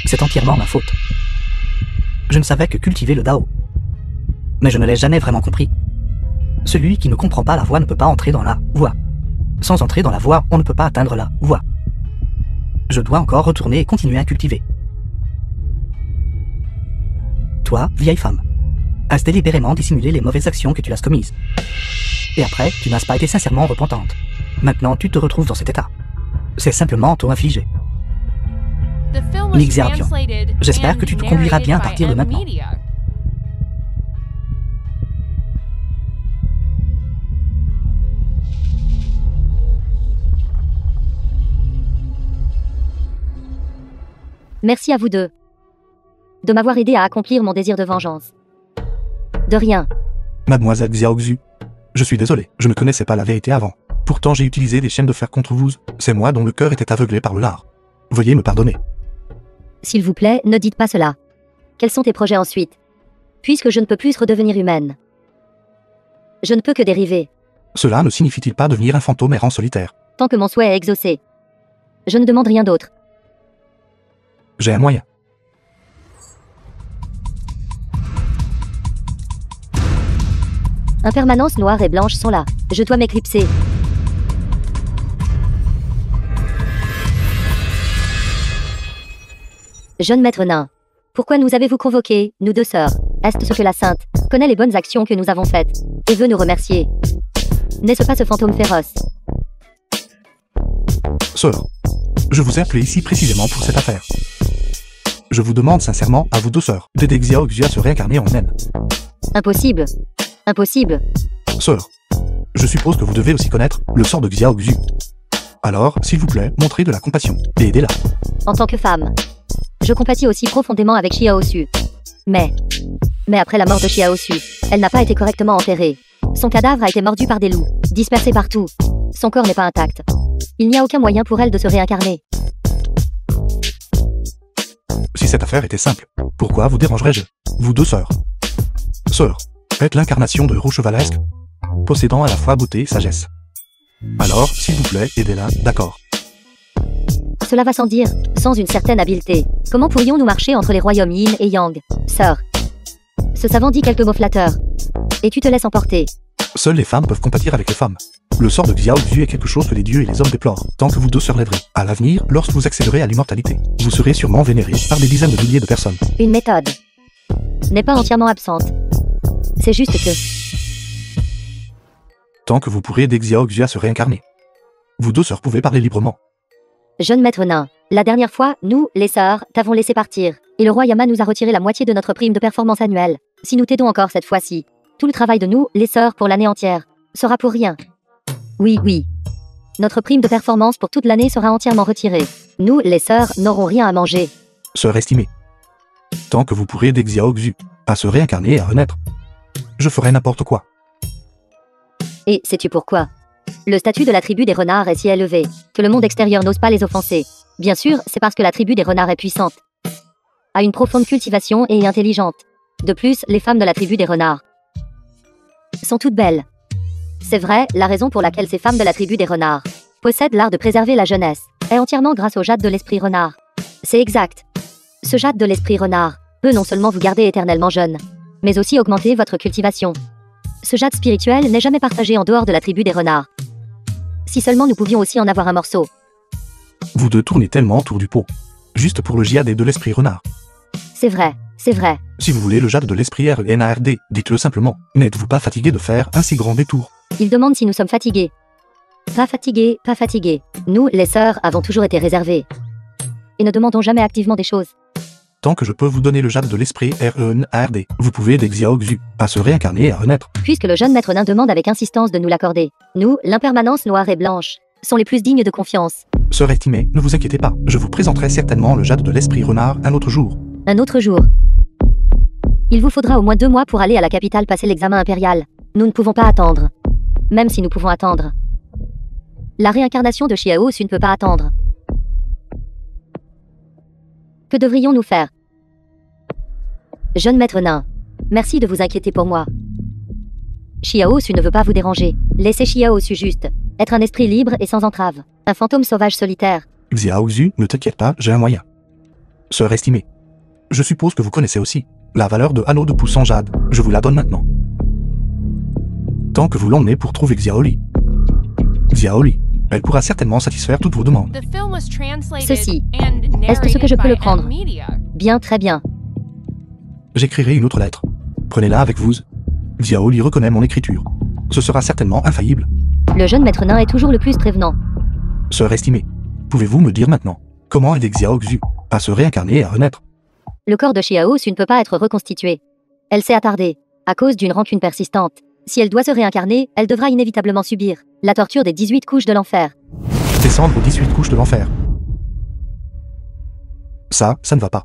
C'est entièrement ma faute. Je ne savais que cultiver le Dao. Mais je ne l'ai jamais vraiment compris. Celui qui ne comprend pas la voie ne peut pas entrer dans la voie. Sans entrer dans la voie, on ne peut pas atteindre la voie. Je dois encore retourner et continuer à cultiver. Toi, vieille femme, as délibérément dissimulé les mauvaises actions que tu as commises. Et après, tu n'as pas été sincèrement repentante. Maintenant, tu te retrouves dans cet état. C'est simplement auto-infligé. Nixerpion, J'espère que tu te conduiras bien à partir de maintenant. Merci à vous deux de m'avoir aidé à accomplir mon désir de vengeance. De rien. Mademoiselle Xiaoxu, je suis désolé, je ne connaissais pas la vérité avant. Pourtant j'ai utilisé des chaînes de fer contre vous, c'est moi dont le cœur était aveuglé par le lard. Veuillez me pardonner. S'il vous plaît, ne dites pas cela. Quels sont tes projets ensuite? Puisque je ne peux plus redevenir humaine. Je ne peux que dériver. Cela ne signifie-t-il pas devenir un fantôme errant solitaire? Tant que mon souhait est exaucé. Je ne demande rien d'autre. J'ai un moyen. Impermanence noire et blanche sont là. Je dois m'éclipser. Jeune maître nain, pourquoi nous avez-vous convoqués, nous deux sœurs? Est-ce que la sainte connaît les bonnes actions que nous avons faites et veut nous remercier? N'est-ce pas ce fantôme féroce? Sœur, je vous ai appelé ici précisément pour cette affaire. Je vous demande sincèrement, à vous deux sœurs, d'aider Xiaoxu à se réincarner en naine. Impossible. Impossible. Sœur, je suppose que vous devez aussi connaître le sort de Xiaoxu. Alors, s'il vous plaît, montrez de la compassion et aidez-la. En tant que femme, je compatis aussi profondément avec Xiaosu. Mais après la mort de Xiaosu, elle n'a pas été correctement enterrée. Son cadavre a été mordu par des loups, dispersé partout. Son corps n'est pas intact. Il n'y a aucun moyen pour elle de se réincarner. Si cette affaire était simple, pourquoi vous dérangerais-je? Vous deux sœurs. Sœur, êtes l'incarnation de héros chevaleresque, possédant à la fois beauté et sagesse. Alors, s'il vous plaît, aidez-la, d'accord. Cela va sans dire, sans une certaine habileté. Comment pourrions-nous marcher entre les royaumes Yin et Yang, sœur? Ce savant dit quelques mots flatteurs. Et tu te laisses emporter. Seules les femmes peuvent compatir avec les femmes. Le sort de Xiaoxu est quelque chose que les dieux et les hommes déplorent, tant que vous deux sœurs l'aiderez. À l'avenir, lorsque vous accéderez à l'immortalité, vous serez sûrement vénérés par des dizaines de milliers de personnes. Une méthode n'est pas entièrement absente. C'est juste que... Tant que vous pourrez aider Xiaoxu à se réincarner. Vous deux sœurs pouvez parler librement. Jeune maître nain, la dernière fois, nous, les sœurs, t'avons laissé partir, et le roi Yama nous a retiré la moitié de notre prime de performance annuelle. Si nous t'aidons encore cette fois-ci, tout le travail de nous, les sœurs, pour l'année entière, sera pour rien. Oui. Notre prime de performance pour toute l'année sera entièrement retirée. Nous, les sœurs, n'aurons rien à manger. Sœur estimée. Tant que vous pourrez aider Xiaoxu à se réincarner et à renaître, je ferai n'importe quoi. Et sais-tu pourquoi? Le statut de la tribu des renards est si élevé que le monde extérieur n'ose pas les offenser. Bien sûr, c'est parce que la tribu des renards est puissante, a une profonde cultivation et est intelligente. De plus, les femmes de la tribu des renards sont toutes belles. C'est vrai, la raison pour laquelle ces femmes de la tribu des renards possèdent l'art de préserver la jeunesse est entièrement grâce au jade de l'esprit renard. C'est exact. Ce jade de l'esprit renard peut non seulement vous garder éternellement jeune, mais aussi augmenter votre cultivation. Ce jade spirituel n'est jamais partagé en dehors de la tribu des renards. Si seulement nous pouvions aussi en avoir un morceau. Vous deux tournez tellement autour du pot. Juste pour le jade de l'esprit renard. C'est vrai, c'est vrai. Si vous voulez le jade de l'esprit RENARD, dites-le simplement. N'êtes-vous pas fatigué de faire un si grand détour? Il demande si nous sommes fatigués. Pas fatigués, pas fatigués. Nous, les sœurs, avons toujours été réservés. Et ne demandons jamais activement des choses. Tant que je peux vous donner le jade de l'esprit RENARD, vous pouvez aider Xiao Xu à se réincarner et à renaître. Puisque le jeune maître nain demande avec insistance de nous l'accorder. Nous, l'impermanence noire et blanche, sont les plus dignes de confiance. Sœur estimée, ne vous inquiétez pas, je vous présenterai certainement le jade de l'esprit renard un autre jour. Un autre jour. Il vous faudra au moins 2 mois pour aller à la capitale passer l'examen impérial. Nous ne pouvons pas attendre. Même si nous pouvons attendre. La réincarnation de Xiao Xu ne peut pas attendre. Que devrions-nous faire? Jeune maître nain, merci de vous inquiéter pour moi. Xiao Xu ne veut pas vous déranger. Laissez Xiao Xu juste être un esprit libre et sans entrave. Un fantôme sauvage solitaire. Xiao Xu, ne t'inquiète pas, j'ai un moyen. Sœur estimée, je suppose que vous connaissez aussi la valeur de anneau de pouce en jade. Je vous la donne maintenant. Tant que vous l'emmenez pour trouver Xiaoli. Xiaoli, elle pourra certainement satisfaire toutes vos demandes. The film was translated Ceci. and Est-ce que je narrated peux le by prendre? Media. Bien, très bien. J'écrirai une autre lettre. Prenez-la avec vous. Xiaoli reconnaît mon écriture. Ce sera certainement infaillible. Le jeune maître nain est toujours le plus prévenant. Sœur estimée, pouvez-vous me dire maintenant comment aider Xiao Xu à se réincarner et à renaître? Le corps de Xiao Xu ne peut pas être reconstitué. Elle s'est attardée, à cause d'une rancune persistante. Si elle doit se réincarner, elle devra inévitablement subir la torture des 18 couches de l'enfer. Descendre aux 18 couches de l'enfer. Ça ne va pas.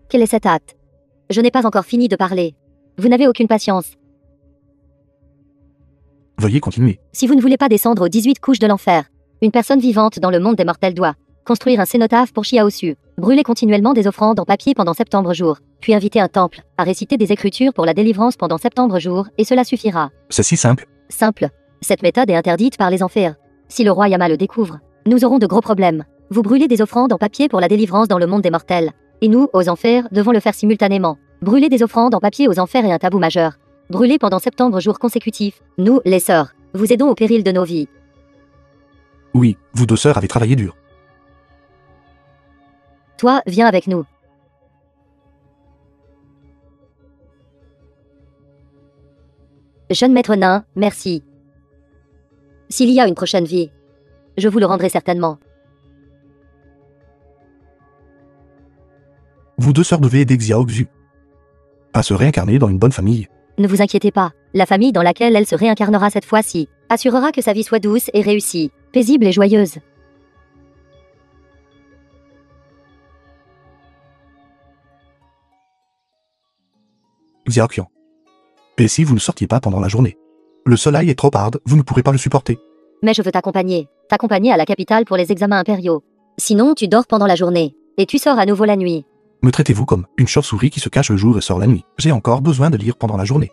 Quelle est cette hâte? Je n'ai pas encore fini de parler. Vous n'avez aucune patience. Veuillez continuer. Si vous ne voulez pas descendre aux 18 couches de l'enfer, une personne vivante dans le monde des mortels doit construire un cénotaphe pour Xiao Xu, brûler continuellement des offrandes en papier pendant 70 jours, puis inviter un temple à réciter des écritures pour la délivrance pendant 70 jours, et cela suffira. C'est si simple. Simple. Cette méthode est interdite par les enfers. Si le roi Yama le découvre, nous aurons de gros problèmes. Vous brûlez des offrandes en papier pour la délivrance dans le monde des mortels. Et nous, aux enfers, devons le faire simultanément. Brûler des offrandes en papier aux enfers est un tabou majeur. Brûler pendant 70 jours consécutifs. Nous, les sœurs, vous aidons au péril de nos vies. Oui, vous deux sœurs avez travaillé dur. Toi, viens avec nous. Jeune maître nain, merci. S'il y a une prochaine vie, je vous le rendrai certainement. Vous deux sœurs devez aider Xiao Xu à se réincarner dans une bonne famille. Ne vous inquiétez pas, la famille dans laquelle elle se réincarnera cette fois-ci assurera que sa vie soit douce et réussie, paisible et joyeuse. Xiaoqian. Et si vous ne sortiez pas pendant la journée? Le soleil est trop hard, vous ne pourrez pas le supporter. Mais je veux t'accompagner à la capitale pour les examens impériaux. Sinon, tu dors pendant la journée, et tu sors à nouveau la nuit. Me traitez-vous comme une chauve-souris qui se cache le jour et sort la nuit? J'ai encore besoin de lire pendant la journée.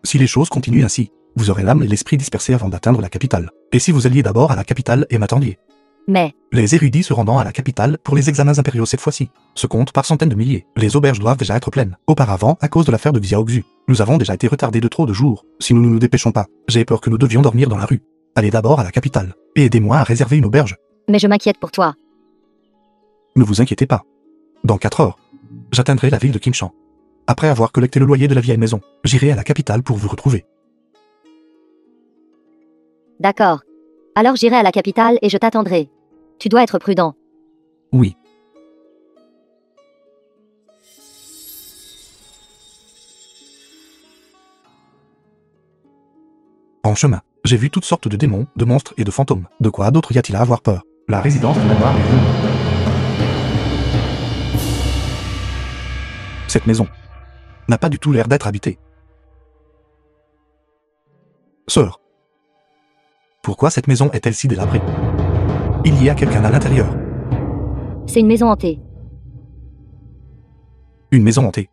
Si les choses continuent ainsi, vous aurez l'âme et l'esprit dispersés avant d'atteindre la capitale. Et si vous alliez d'abord à la capitale et m'attendiez? Mais, Les érudits se rendant à la capitale pour les examens impériaux cette fois-ci se comptent par centaines de milliers. Les auberges doivent déjà être pleines. Auparavant, à cause de l'affaire de Xiao Xu, nous avons déjà été retardés de trop de jours. Si nous ne nous dépêchons pas, j'ai peur que nous devions dormir dans la rue. Allez d'abord à la capitale et aidez-moi à réserver une auberge. mais je m'inquiète pour toi. Ne vous inquiétez pas. Dans 4 heures, j'atteindrai la ville de Qinshan. Après avoir collecté le loyer de la vieille maison, j'irai à la capitale pour vous retrouver. D'accord. Alors j'irai à la capitale et je t'attendrai. Tu dois être prudent. Oui. En chemin, j'ai vu toutes sortes de démons, de monstres et de fantômes. De quoi d'autre y a-t-il à avoir peur? La résidence du manoir est venue. Cette maison n'a pas du tout l'air d'être habitée. Sœur, pourquoi cette maison est-elle si délabrée? Il y a quelqu'un à l'intérieur. C'est une maison hantée. Une maison hantée.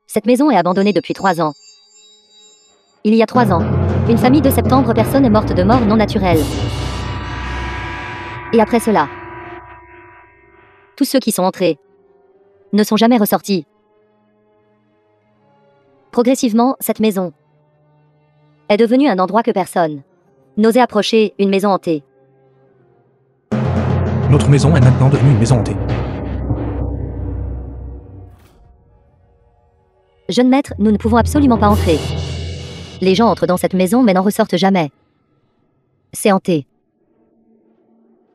Cette maison est abandonnée depuis 3 ans. Il y a 3 ans, une famille de 70 personnes est morte de mort non naturelle. Et après cela, tous ceux qui sont entrés ne sont jamais ressortis. Progressivement, cette maison est devenue un endroit que personne N'osez approcher une maison hantée. Notre maison est maintenant devenue une maison hantée. Jeune maître, nous ne pouvons absolument pas entrer. Les gens entrent dans cette maison mais n'en ressortent jamais. C'est hanté.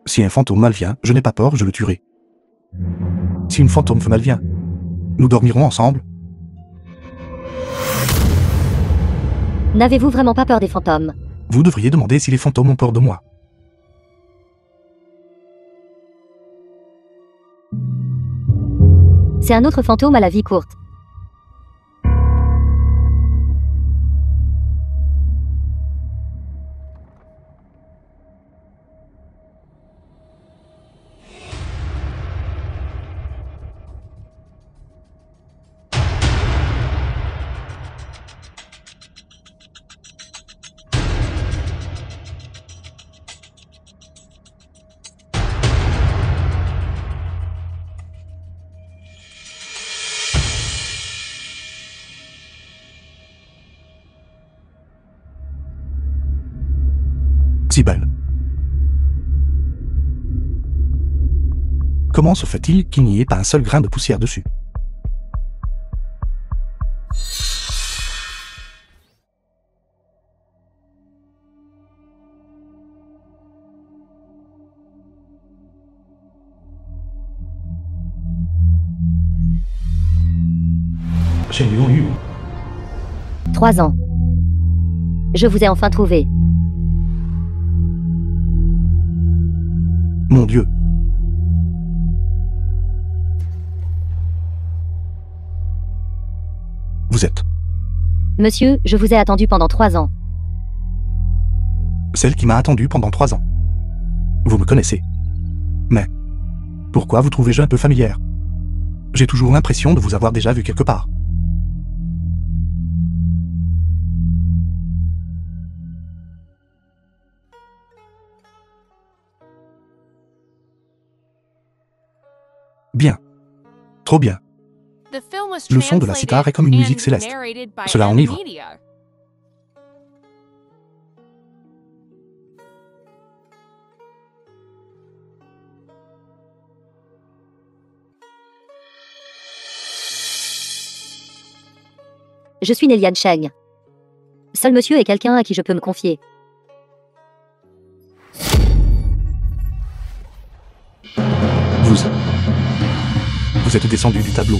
Si un fantôme mal vient, je n'ai pas peur, je le tuerai. Si une fantôme mal vient, nous dormirons ensemble. N'avez-vous vraiment pas peur des fantômes? Vous devriez demander si les fantômes ont peur de moi. C'est un autre fantôme à la vie courte. Si belle. Comment se fait-il qu'il n'y ait pas un seul grain de poussière dessus? Chez Lion Yu. 3 ans. Je vous ai enfin trouvé. Mon Dieu. Vous êtes Monsieur, je vous ai attendu pendant 3 ans. celle qui m'a attendu pendant 3 ans. Vous me connaissez. Mais pourquoi vous trouvez-je un peu familière? J'ai toujours l'impression de vous avoir déjà vu quelque part. Bien. Trop bien. Le son de la cithare est comme une musique céleste. Cela enivre. Je suis Néliane Cheng. Seul monsieur est quelqu'un à qui je peux me confier. Vous êtes descendu du tableau.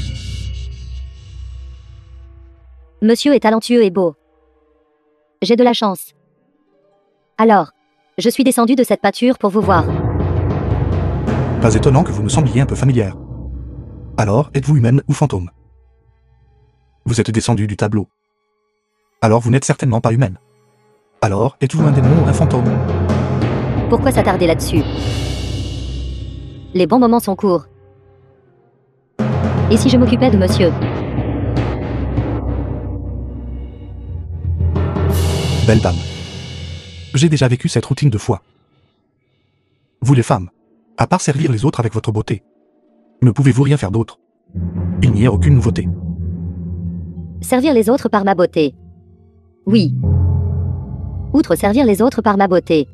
Monsieur est talentueux et beau. J'ai de la chance. Alors, je suis descendu de cette pâture pour vous voir. Pas étonnant que vous me sembliez un peu familière. Alors, êtes-vous humaine ou fantôme? Vous êtes descendu du tableau. Alors vous n'êtes certainement pas humaine. Alors, êtes-vous un démon ou un fantôme? Pourquoi s'attarder là-dessus? Les bons moments sont courts. Et si je m'occupais de monsieur? Belle dame. J'ai déjà vécu cette routine 2 fois. Vous les femmes, à part servir les autres avec votre beauté, ne pouvez-vous rien faire d'autre? Il n'y a aucune nouveauté. Servir les autres par ma beauté. Oui. Outre servir les autres par ma beauté,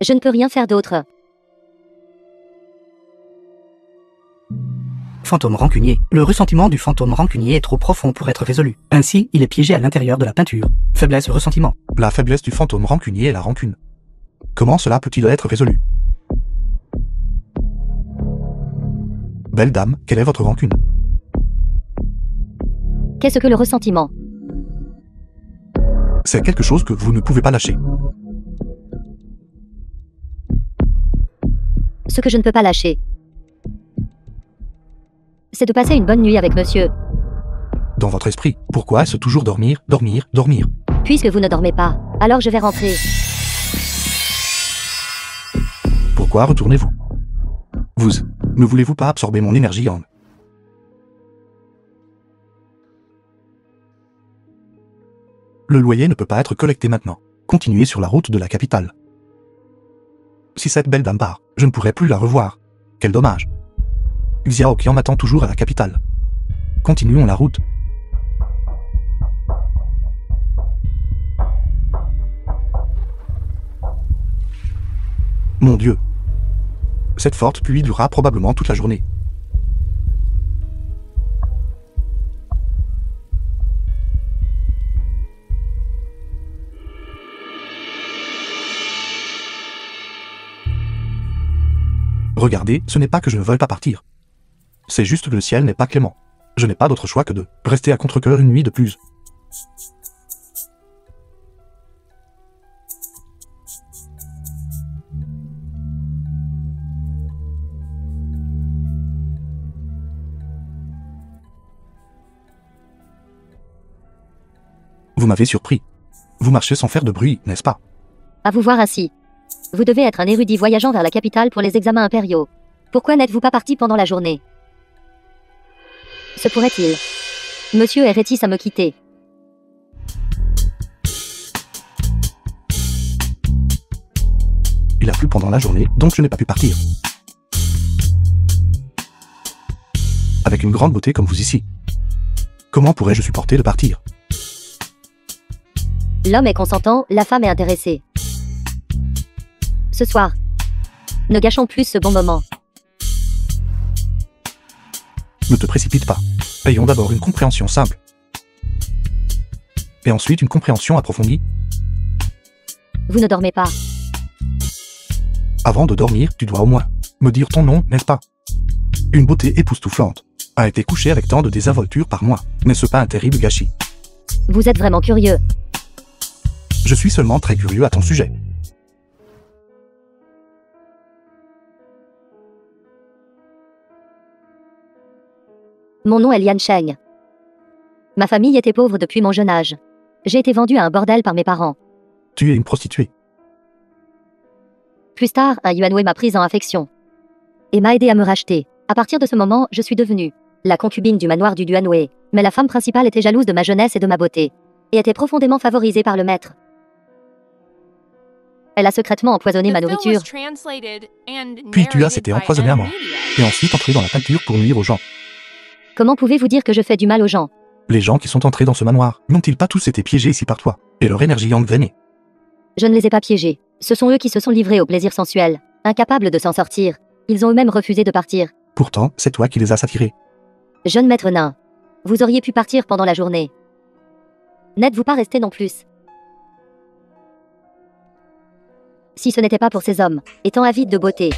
je ne peux rien faire d'autre. Fantôme rancunier. Le ressentiment du fantôme rancunier est trop profond pour être résolu. Ainsi, il est piégé à l'intérieur de la peinture. Faiblesse ressentiment. La faiblesse du fantôme rancunier est la rancune. Comment cela peut-il être résolu? Belle dame, quelle est votre rancune? Qu'est-ce que le ressentiment? C'est quelque chose que vous ne pouvez pas lâcher. Ce que je ne peux pas lâcher, c'est de passer une bonne nuit avec monsieur. Dans votre esprit, pourquoi est-ce toujours dormir, dormir, dormir? Puisque vous ne dormez pas, alors je vais rentrer. Pourquoi retournez-vous? Vous, ne voulez-vous pas absorber mon énergie en... Le loyer ne peut pas être collecté maintenant. Continuez sur la route de la capitale. Si cette belle dame part, je ne pourrai plus la revoir. Quel dommage. Xiao Qian m'attend toujours à la capitale. Continuons la route. Mon Dieu. Cette forte pluie durera probablement toute la journée. Regardez, ce n'est pas que je ne veuille pas partir. C'est juste que le ciel n'est pas clément. Je n'ai pas d'autre choix que de rester à contre-cœur une nuit de plus. Vous m'avez surpris. Vous marchez sans faire de bruit, n'est-ce pas? À vous voir ainsi. Vous devez être un érudit voyageant vers la capitale pour les examens impériaux. Pourquoi n'êtes-vous pas parti pendant la journée? Se pourrait-il? Monsieur est réticent à me quitter. Il a plu pendant la journée, donc je n'ai pas pu partir. Avec une grande beauté comme vous ici. Comment pourrais-je supporter de partir? L'homme est consentant, la femme est intéressée. Ce soir. Ne gâchons plus ce bon moment. Ne te précipite pas. Ayons d'abord une compréhension simple. Et ensuite une compréhension approfondie. Vous ne dormez pas. Avant de dormir, tu dois au moins me dire ton nom, n'est-ce pas? Une beauté époustouflante a été couchée avec tant de désinvolture par moi. N'est-ce pas un terrible gâchis? Vous êtes vraiment curieux. Je suis seulement très curieux à ton sujet. Mon nom est Lian Sheng. Ma famille était pauvre depuis mon jeune âge. J'ai été vendue à un bordel par mes parents. Tu es une prostituée. Plus tard, un Yuanwei m'a prise en affection. Et m'a aidé à me racheter. À partir de ce moment, je suis devenue la concubine du manoir du Yuanwei. Mais la femme principale était jalouse de ma jeunesse et de ma beauté. Et était profondément favorisée par le maître. Elle a secrètement empoisonné ma nourriture. Puis tu as été empoisonné à mort. Et ensuite entré dans la peinture pour nuire aux gens. Comment pouvez-vous dire que je fais du mal aux gens? Les gens qui sont entrés dans ce manoir, n'ont-ils pas tous été piégés ici par toi? Et leur énergie envenenée? Je ne les ai pas piégés. Ce sont eux qui se sont livrés au plaisir sensuel. Incapables de s'en sortir. Ils ont eux-mêmes refusé de partir. Pourtant, c'est toi qui les as attirés. Jeune maître nain. Vous auriez pu partir pendant la journée. N'êtes-vous pas resté non plus? Si ce n'était pas pour ces hommes, étant avides de beauté,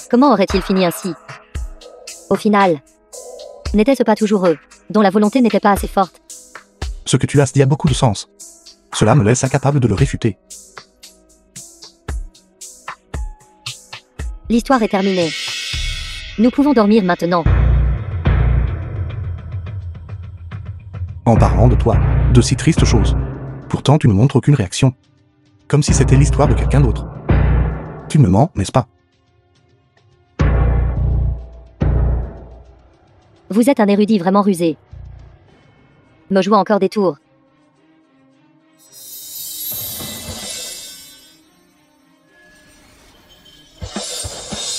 comment auraient-ils fini ainsi? Au final, n'était-ce pas toujours eux, dont la volonté n'était pas assez forte? Ce que tu as dit a beaucoup de sens. Cela me laisse incapable de le réfuter. L'histoire est terminée. Nous pouvons dormir maintenant. En parlant de toi, de si tristes choses. Pourtant tu ne montres aucune réaction. Comme si c'était l'histoire de quelqu'un d'autre. Tu me mens, n'est-ce pas? Vous êtes un érudit vraiment rusé. Me jouant encore des tours.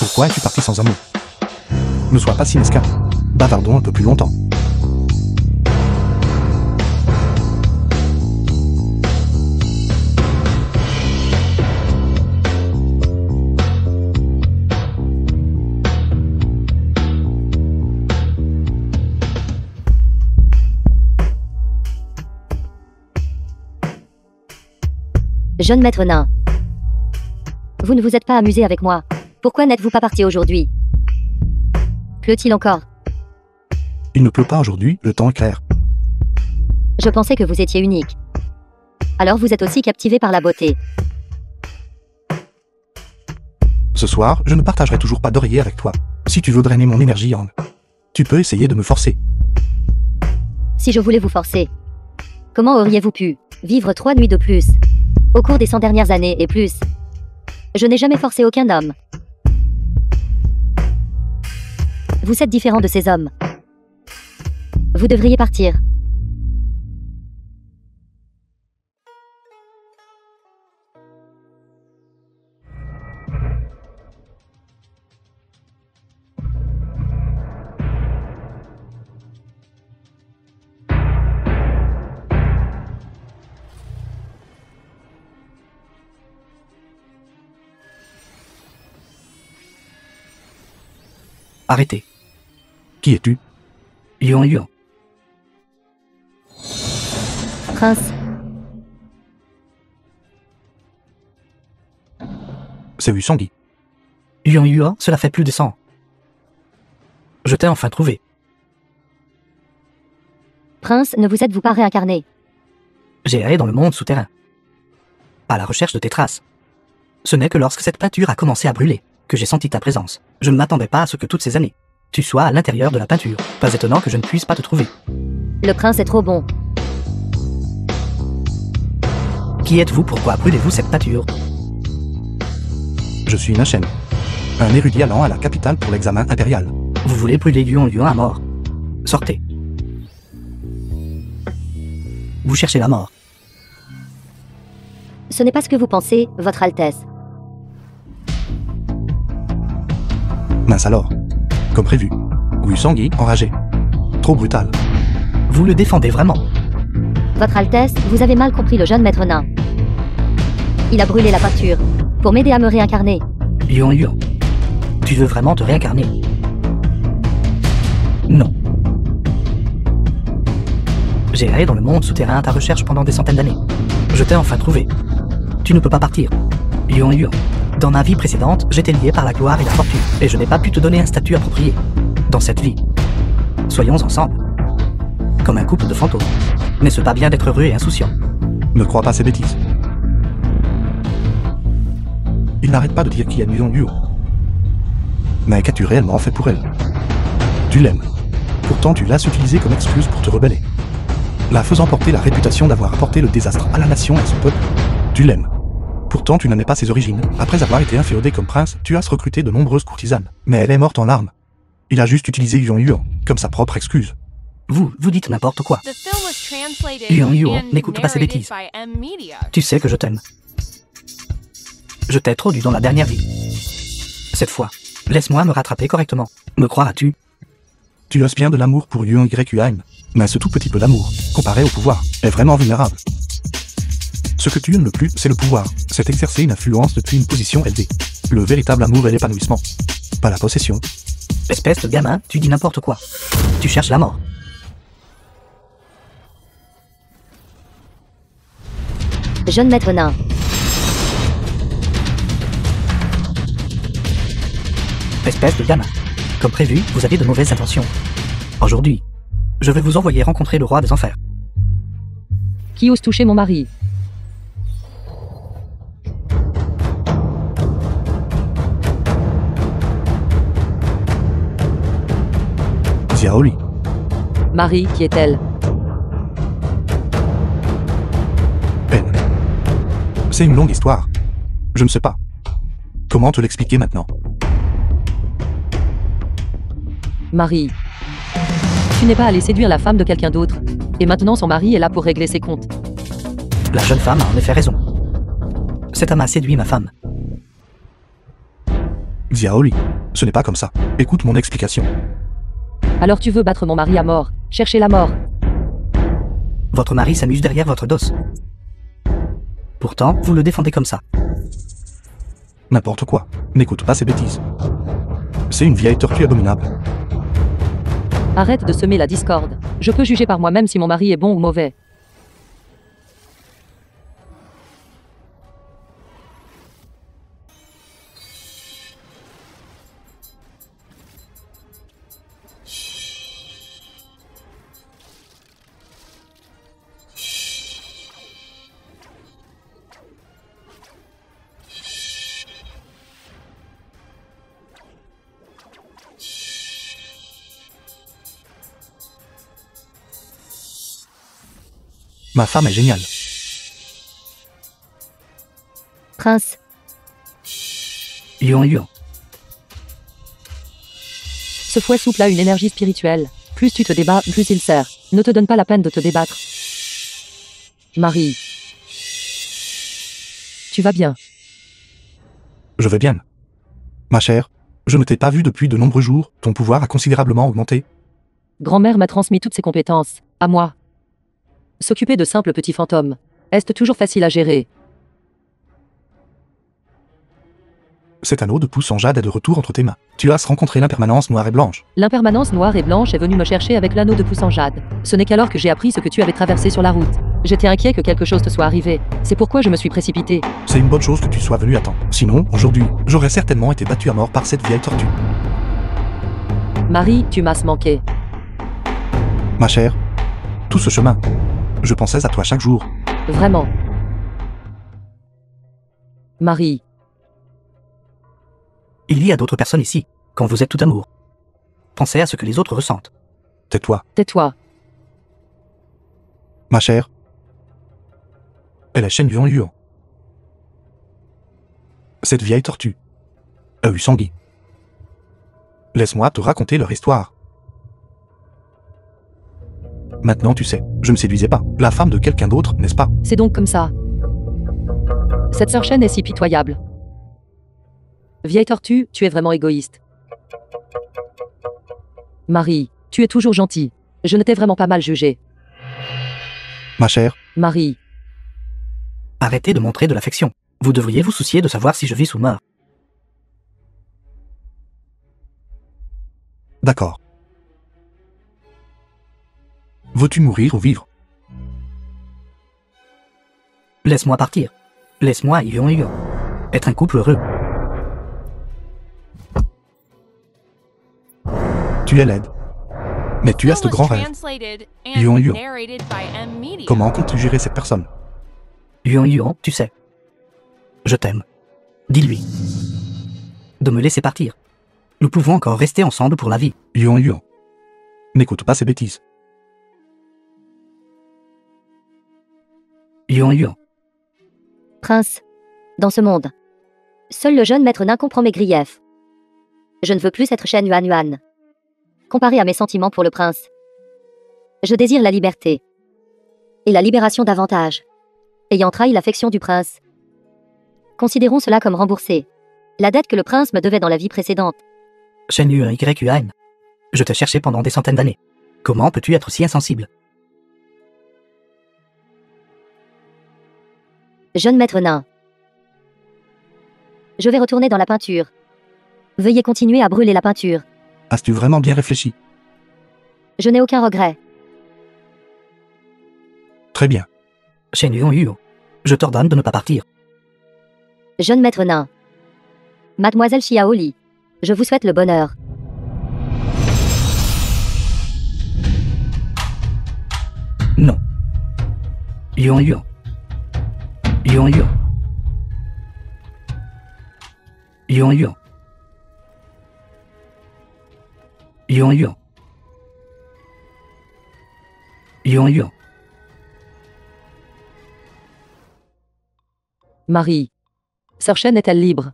Pourquoi es-tu parti sans un mot? Ne sois pas si mesquin. Bavardons un peu plus longtemps. Jeune maître nain. Vous ne vous êtes pas amusé avec moi. Pourquoi n'êtes-vous pas parti aujourd'hui? Pleut-il encore? Il ne pleut pas aujourd'hui, le temps est clair. Je pensais que vous étiez unique. Alors vous êtes aussi captivé par la beauté. Ce soir, je ne partagerai toujours pas d'oreiller avec toi. Si tu veux drainer mon énergie yang, tu peux essayer de me forcer. Si je voulais vous forcer, comment auriez-vous pu vivre 3 nuits de plus au cours des 100 dernières années et plus? Je n'ai jamais forcé aucun homme. Vous êtes différent de ces hommes. Vous devriez partir. Arrêtez. Qui es-tu? Yuan Yuan. Prince, C'est Wu Songyi. Yuan Yuan, cela fait plus de 100 ans. Je t'ai enfin trouvé. Prince, ne vous êtes-vous pas réincarné? J'ai erré dans le monde souterrain, à la recherche de tes traces. Ce n'est que lorsque cette peinture a commencé à brûler que j'ai senti ta présence. Je ne m'attendais pas à ce que toutes ces années, tu sois à l'intérieur de la peinture. Pas étonnant que je ne puisse pas te trouver. Le prince est trop bon. Qui êtes-vous? Pourquoi brûlez-vous cette peinture? Je suis Nachen, un érudit allant à la capitale pour l'examen impérial. Vous voulez brûler Yuan Yuan à mort? Sortez. Vous cherchez la mort. Ce n'est pas ce que vous pensez, Votre Altesse. Mince alors. Comme prévu. Wu Songyi enragé. Trop brutal. Vous le défendez vraiment? Votre Altesse, vous avez mal compris le jeune maître nain. Il a brûlé la peinture, pour m'aider à me réincarner. Yuan Yuan, tu veux vraiment te réincarner? Non. J'ai erré dans le monde souterrain à ta recherche pendant des centaines d'années. Je t'ai enfin trouvé. Tu ne peux pas partir. Yuan Yuan, dans ma vie précédente, j'étais lié par la gloire et la fortune, et je n'ai pas pu te donner un statut approprié. Dans cette vie, soyons ensemble. Comme un couple de fantômes. N'est-ce pas bien d'être heureux et insouciant? Ne crois pas ces bêtises. Il n'arrête pas de dire qu'il y a Yuan Yuan. Mais qu'as-tu réellement fait pour elle? Tu l'aimes. Pourtant tu l'as utilisée comme excuse pour te rebeller. La faisant porter la réputation d'avoir apporté le désastre à la nation et à son peuple. Tu l'aimes. Pourtant tu n'en es pas ses origines. Après avoir été inféodé comme prince, tu as recruté de nombreuses courtisanes. Mais elle est morte en larmes. Il a juste utilisé Yuan Yuan comme sa propre excuse. Vous dites n'importe quoi. The film was translated Yuan Yuan, and n'écoute pas ces narrated bêtises. by M Media. Tu sais que je t'aime. Je t'ai trop dû dans la dernière vie. Cette fois, laisse-moi me rattraper correctement. Me croiras-tu? Tu oses bien de l'amour pour Yuan Yuan, mais ce tout petit peu d'amour, comparé au pouvoir, est vraiment vulnérable. Ce que tu aimes le plus, c'est le pouvoir. C'est exercer une influence depuis une position élevée. Le véritable amour est l'épanouissement. Pas la possession. Espèce de gamin, tu dis n'importe quoi. Tu cherches la mort. Jeune maître nain. Espèce de gamin. Comme prévu, vous avez de mauvaises intentions. Aujourd'hui, je vais vous envoyer rencontrer le roi des enfers. Qui ose toucher mon mari? Xiaoli. Marie, qui est-elle? Peine. C'est une longue histoire. Je ne sais pas. Comment te l'expliquer maintenant? Marie. Tu n'es pas allé séduire la femme de quelqu'un d'autre. Et maintenant son mari est là pour régler ses comptes. La jeune femme a en effet raison. Cet homme a séduit ma femme. Xiaoli. Ce n'est pas comme ça. Écoute mon explication. Alors tu veux battre mon mari à mort, chercher la mort. Votre mari s'amuse derrière votre dos. Pourtant, vous le défendez comme ça. N'importe quoi. N'écoute pas ces bêtises. C'est une vieille tortue abominable. Arrête de semer la discorde. Je peux juger par moi-même si mon mari est bon ou mauvais. Ma femme est géniale. Prince, Yuan Yuan. Ce fouet souple a une énergie spirituelle. Plus tu te débats, plus il sert. Ne te donne pas la peine de te débattre. Marie. Tu vas bien? Je vais bien. Ma chère, je ne t'ai pas vue depuis de nombreux jours, ton pouvoir a considérablement augmenté. Grand-mère m'a transmis toutes ses compétences. À moi. S'occuper de simples petits fantômes. Est toujours facile à gérer. Cet anneau de pouce en jade est de retour entre tes mains. Tu as rencontré l'impermanence noire et blanche. L'impermanence noire et blanche est venue me chercher avec l'anneau de pouce en jade. Ce n'est qu'alors que j'ai appris ce que tu avais traversé sur la route. J'étais inquiet que quelque chose te soit arrivé. C'est pourquoi je me suis précipité. C'est une bonne chose que tu sois venu à temps. Sinon, aujourd'hui, j'aurais certainement été battu à mort par cette vieille tortue. Marie, tu m'as manqué. Ma chère, tout ce chemin, je pensais à toi chaque jour. Vraiment. Marie, Il y a d'autres personnes ici, quand vous êtes tout amour. Pensez à ce que les autres ressentent. Tais-toi, tais-toi. ma chère. Elle est Shen Yuan. Cette vieille tortue a eu Sangui. Laisse-moi te raconter leur histoire. Maintenant tu sais, je ne séduisais pas la femme de quelqu'un d'autre, n'est-ce pas? C'est donc comme ça. Cette sœur Shen est si pitoyable. Vieille tortue, tu es vraiment égoïste. Marie, tu es toujours gentille. Je ne t'ai vraiment pas mal jugé. Ma chère, Marie, Arrêtez de montrer de l'affection. Vous devriez vous soucier de savoir si je vis ou meurs. d'accord. Veux-tu mourir ou vivre? Laisse-moi partir. Laisse-moi Yuan. Être un couple heureux. Tu es laide. Mais tu as ce grand rêve. Yuan. Comment comptes-tu gérer cette personne? Yuan, tu sais. Je t'aime. Dis-lui. De me laisser partir. Nous pouvons encore rester ensemble pour la vie. Yuan. N'écoute pas ces bêtises. Yuan. Prince, dans ce monde, seul le jeune maître nain comprend mes griefs. Je ne veux plus être Shen Yuan. Comparé à mes sentiments pour le prince, je désire la liberté et la libération davantage. Ayant trahi l'affection du prince, considérons cela comme remboursé. La dette que le prince me devait dans la vie précédente. Shen Yuan. Je t'ai cherché pendant des centaines d'années. Comment peux-tu être si insensible? Jeune maître nain, je vais retourner dans la peinture. Veuillez continuer à brûler la peinture. As-tu vraiment bien réfléchi? Je n'ai aucun regret. Très bien. Shen Yuan. Je t'ordonne de ne pas partir. Jeune maître nain, Mademoiselle Xiaoli, je vous souhaite le bonheur. Non. Yuan. Yuan. Yuan. Yuan. Yuan. Marie, sœur Shen est-elle libre?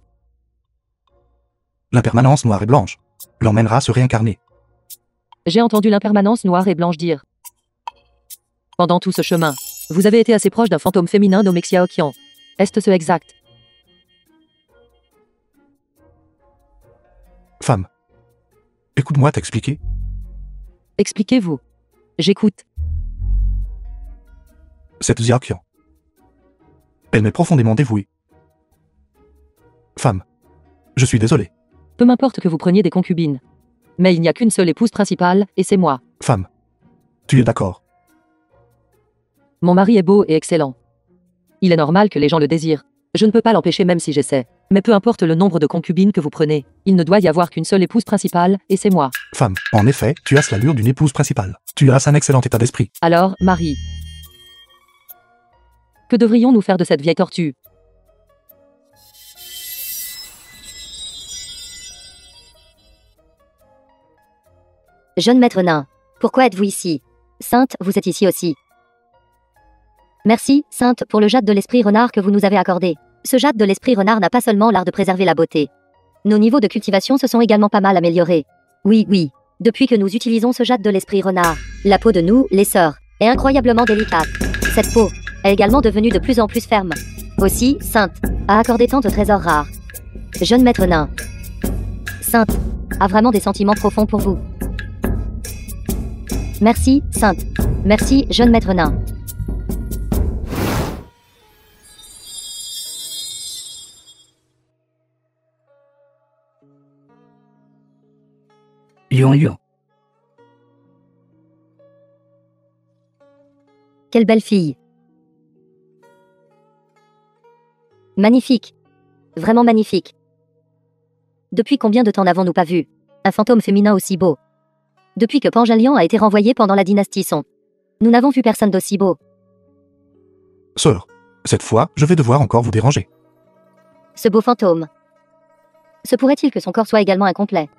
L'impermanence noire et blanche l'emmènera se réincarner. J'ai entendu l'impermanence noire et blanche dire. Pendant tout ce chemin, vous avez été assez proche d'un fantôme féminin nommé Xiaoqian. Est-ce exact? Femme, écoute-moi t'expliquer. Expliquez-vous. J'écoute. Cette Xiaoqian, elle m'est profondément dévouée. Femme, je suis désolé. Peu m'importe que vous preniez des concubines. Mais il n'y a qu'une seule épouse principale, et c'est moi. Femme, tu es d'accord? Mon mari est beau et excellent. Il est normal que les gens le désirent. Je ne peux pas l'empêcher même si j'essaie. Mais peu importe le nombre de concubines que vous prenez, il ne doit y avoir qu'une seule épouse principale, et c'est moi. Femme, en effet, tu as l'allure d'une épouse principale. Tu as un excellent état d'esprit. Alors, Marie. Que devrions-nous faire de cette vieille tortue? Jeune maître nain, pourquoi êtes-vous ici? Sainte, vous êtes ici aussi. Merci, Sainte, pour le jade de l'esprit renard que vous nous avez accordé. Ce jade de l'esprit renard n'a pas seulement l'art de préserver la beauté. Nos niveaux de cultivation se sont également pas mal améliorés. Oui, depuis que nous utilisons ce jade de l'esprit renard, la peau de nous, les sœurs, est incroyablement délicate. Cette peau est également devenue de plus en plus ferme. Aussi, Sainte a accordé tant de trésors rares. Jeune maître nain, Sainte a vraiment des sentiments profonds pour vous. Merci, Sainte. Merci, jeune maître nain. Yuan Yuan. Quelle belle fille. Magnifique. Vraiment magnifique. Depuis combien de temps n'avons-nous pas vu un fantôme féminin aussi beau? Depuis que Pangelian a été renvoyé pendant la dynastie Song, nous n'avons vu personne d'aussi beau. Sœur, cette fois, je vais devoir encore vous déranger. Ce beau fantôme. Se pourrait-il que son corps soit également incomplet?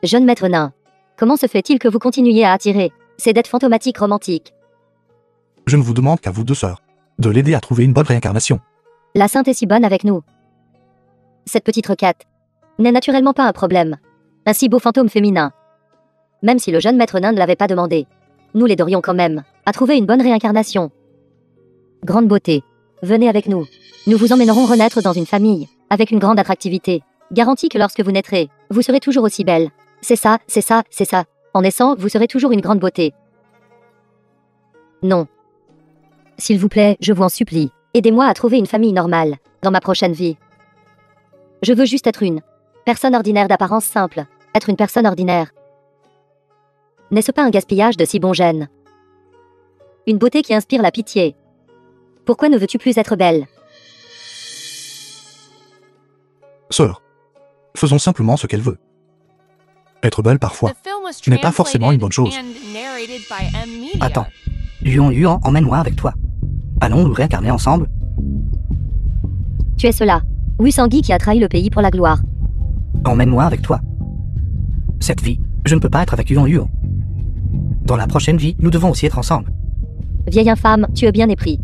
Jeune maître nain, comment se fait-il que vous continuiez à attirer ces dettes fantomatiques romantiques? Je ne vous demande qu'à vous deux sœurs, de l'aider à trouver une bonne réincarnation. La sainte est si bonne avec nous. Cette petite requête n'est naturellement pas un problème. Un si beau fantôme féminin. Même si le jeune maître nain ne l'avait pas demandé, nous l'aiderions quand même à trouver une bonne réincarnation. Grande beauté, venez avec nous. Nous vous emmènerons renaître dans une famille, avec une grande attractivité. Garantie que lorsque vous naîtrez, vous serez toujours aussi belle. C'est ça, c'est ça, c'est ça. En naissant, vous serez toujours une grande beauté. Non. S'il vous plaît, je vous en supplie, aidez-moi à trouver une famille normale, dans ma prochaine vie. Je veux juste être une personne ordinaire d'apparence simple, être une personne ordinaire. N'est-ce pas un gaspillage de si bons gènes? Une beauté qui inspire la pitié. Pourquoi ne veux-tu plus être belle? Sœur, faisons simplement ce qu'elle veut. Être belle parfois n'est pas forcément une bonne chose. Attends. Yuan Yuan, emmène-moi avec toi. Allons nous réincarner ensemble. Tu es cela. Wu Sangui qui a trahi le pays pour la gloire. Emmène-moi avec toi. Cette vie, je ne peux pas être avec Yuan Yuan. Dans la prochaine vie, nous devons aussi être ensemble. Vieille infâme, tu es bien épris.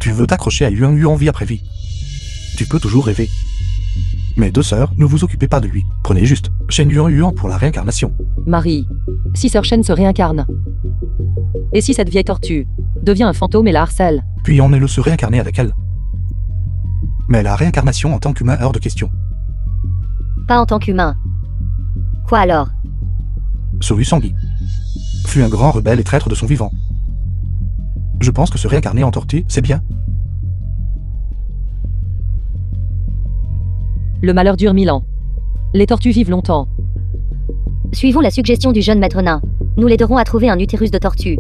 Tu veux t'accrocher à Yuan Yuan vie après vie. Tu peux toujours rêver. Mes deux sœurs, ne vous occupez pas de lui. Prenez juste Shen Yuan Yuan pour la réincarnation. Marie, si Sœur Shen se réincarne? Et si cette vieille tortue devient un fantôme et la harcèle? Puis on est le se réincarner avec elle. Mais la réincarnation en tant qu'humain hors de question. Pas en tant qu'humain. Quoi alors? Ce Wu Sangui fut un grand rebelle et traître de son vivant. Je pense que se réincarner en tortue, c'est bien. Le malheur dure 1000 ans. Les tortues vivent longtemps. Suivons la suggestion du jeune maître nain. Nous l'aiderons à trouver un utérus de tortue.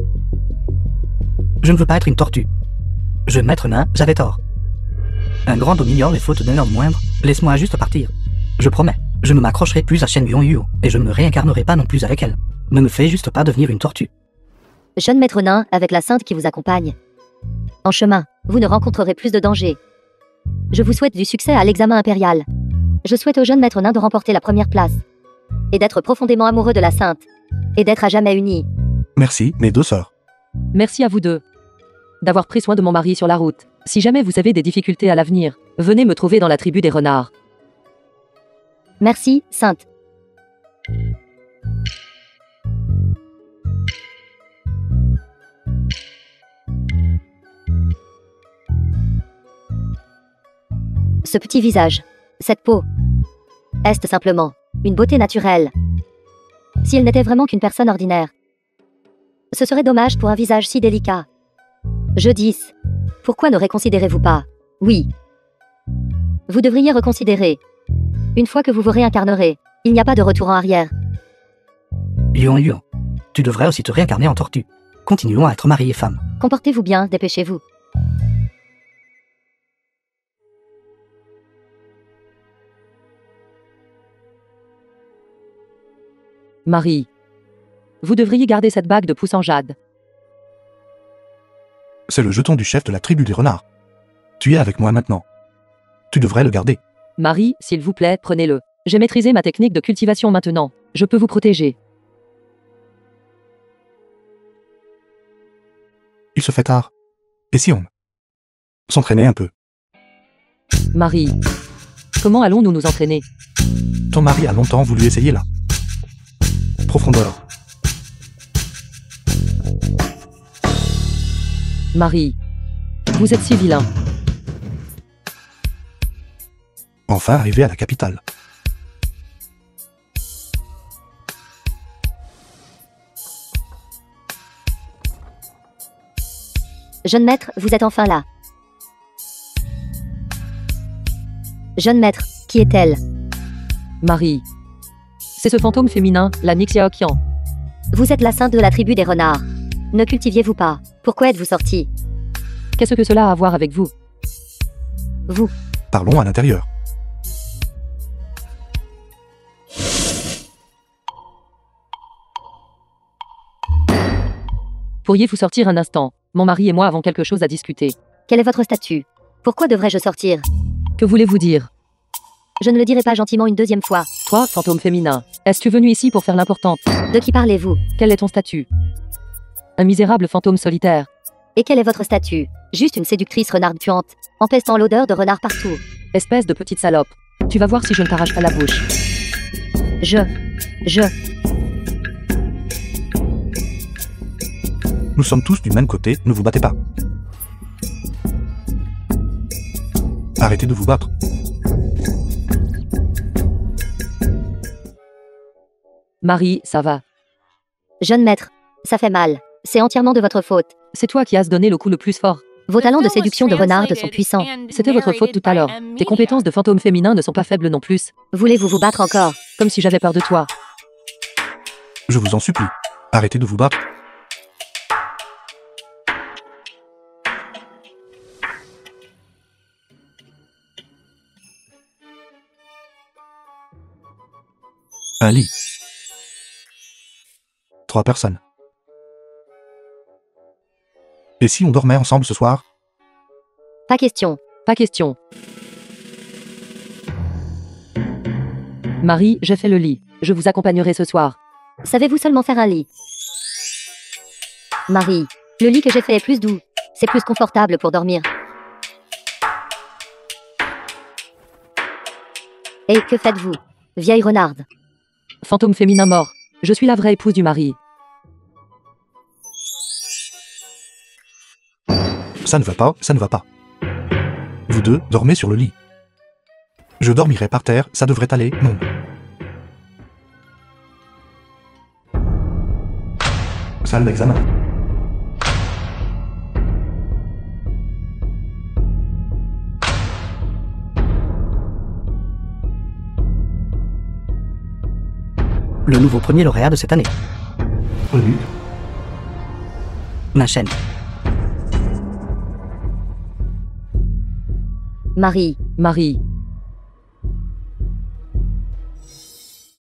Je ne veux pas être une tortue. Jeune maître nain, j'avais tort. Un grand homme ignore les fautes d'un homme moindre. Laisse-moi juste partir. Je promets, je ne m'accrocherai plus à Shen Yuan Yuan, et je ne me réincarnerai pas non plus avec elle. Ne me fais juste pas devenir une tortue. Jeune maître nain, avec la sainte qui vous accompagne. En chemin, vous ne rencontrerez plus de danger. Je vous souhaite du succès à l'examen impérial. Je souhaite au jeune maître nain de remporter la première place. Et d'être profondément amoureux de la sainte. Et d'être à jamais unis. Merci, mes deux sœurs. Merci à vous deux d'avoir pris soin de mon mari sur la route. Si jamais vous avez des difficultés à l'avenir, venez me trouver dans la tribu des renards. Merci, sainte. Ce petit visage, cette peau, est simplement une beauté naturelle. Si elle n'était vraiment qu'une personne ordinaire, ce serait dommage pour un visage si délicat. Je dis, pourquoi ne réconsidérez-vous pas? Oui. Vous devriez reconsidérer. Une fois que vous vous réincarnerez, il n'y a pas de retour en arrière. Yuan Yuan, tu devrais aussi te réincarner en tortue. Continuons à être mari et femme. Comportez-vous bien, dépêchez-vous. Marie, vous devriez garder cette bague de pouce en jade. C'est le jeton du chef de la tribu des renards. Tu es avec moi maintenant. Tu devrais le garder. Marie, s'il vous plaît, prenez-le. J'ai maîtrisé ma technique de cultivation maintenant. Je peux vous protéger. Il se fait tard. Et si on s'entraînait un peu? Marie, comment allons-nous nous entraîner? Ton mari a longtemps voulu essayer là. Profondeur. Marie, vous êtes si vilain. Enfin arrivé à la capitale. Jeune maître, vous êtes enfin là. Jeune maître, qui est-elle? Marie, C'est ce fantôme féminin, la Nixiaoqian. Vous êtes la sainte de la tribu des renards. Ne cultiviez-vous pas? Pourquoi êtes-vous sorti? Qu'est-ce que cela a à voir avec vous? Vous. Parlons à l'intérieur. Pourriez-vous sortir un instant? Mon mari et moi avons quelque chose à discuter. Quel est votre statut? Pourquoi devrais-je sortir? Que voulez-vous dire? Je ne le dirai pas gentiment une deuxième fois. Toi, fantôme féminin, es-tu venu ici pour faire l'importante? De qui parlez-vous? Quel est ton statut? Un misérable fantôme solitaire. Et quel est votre statut? Juste une séductrice renarde puante, empestant l'odeur de renard partout. Espèce de petite salope. Tu vas voir si je ne t'arrache pas la bouche. Je. Nous sommes tous du même côté, ne vous battez pas. Arrêtez de vous battre. Marie, ça va. Jeune maître, ça fait mal. C'est entièrement de votre faute. C'est toi qui as donné le coup le plus fort. Vos talents de séduction de renarde sont puissants. C'était votre faute tout à l'heure. Tes compétences de fantôme féminin ne sont pas faibles non plus. Voulez-vous vous battre encore? Comme si j'avais peur de toi. Je vous en supplie. Arrêtez de vous battre. Un lit. 3 personnes. Et si on dormait ensemble ce soir? Pas question. Pas question. Marie, j'ai fait le lit. Je vous accompagnerai ce soir. Savez-vous seulement faire un lit? Marie, le lit que j'ai fait est plus doux. C'est plus confortable pour dormir. Et que faites-vous, vieille renarde? Fantôme féminin mort. Je suis la vraie épouse du mari. Ça ne va pas, ça ne va pas. Vous deux, dormez sur le lit. Je dormirai par terre, ça devrait aller, non. Salle d'examen. Le nouveau premier lauréat de cette année. Revue. Ma chaîne. Marie, Marie,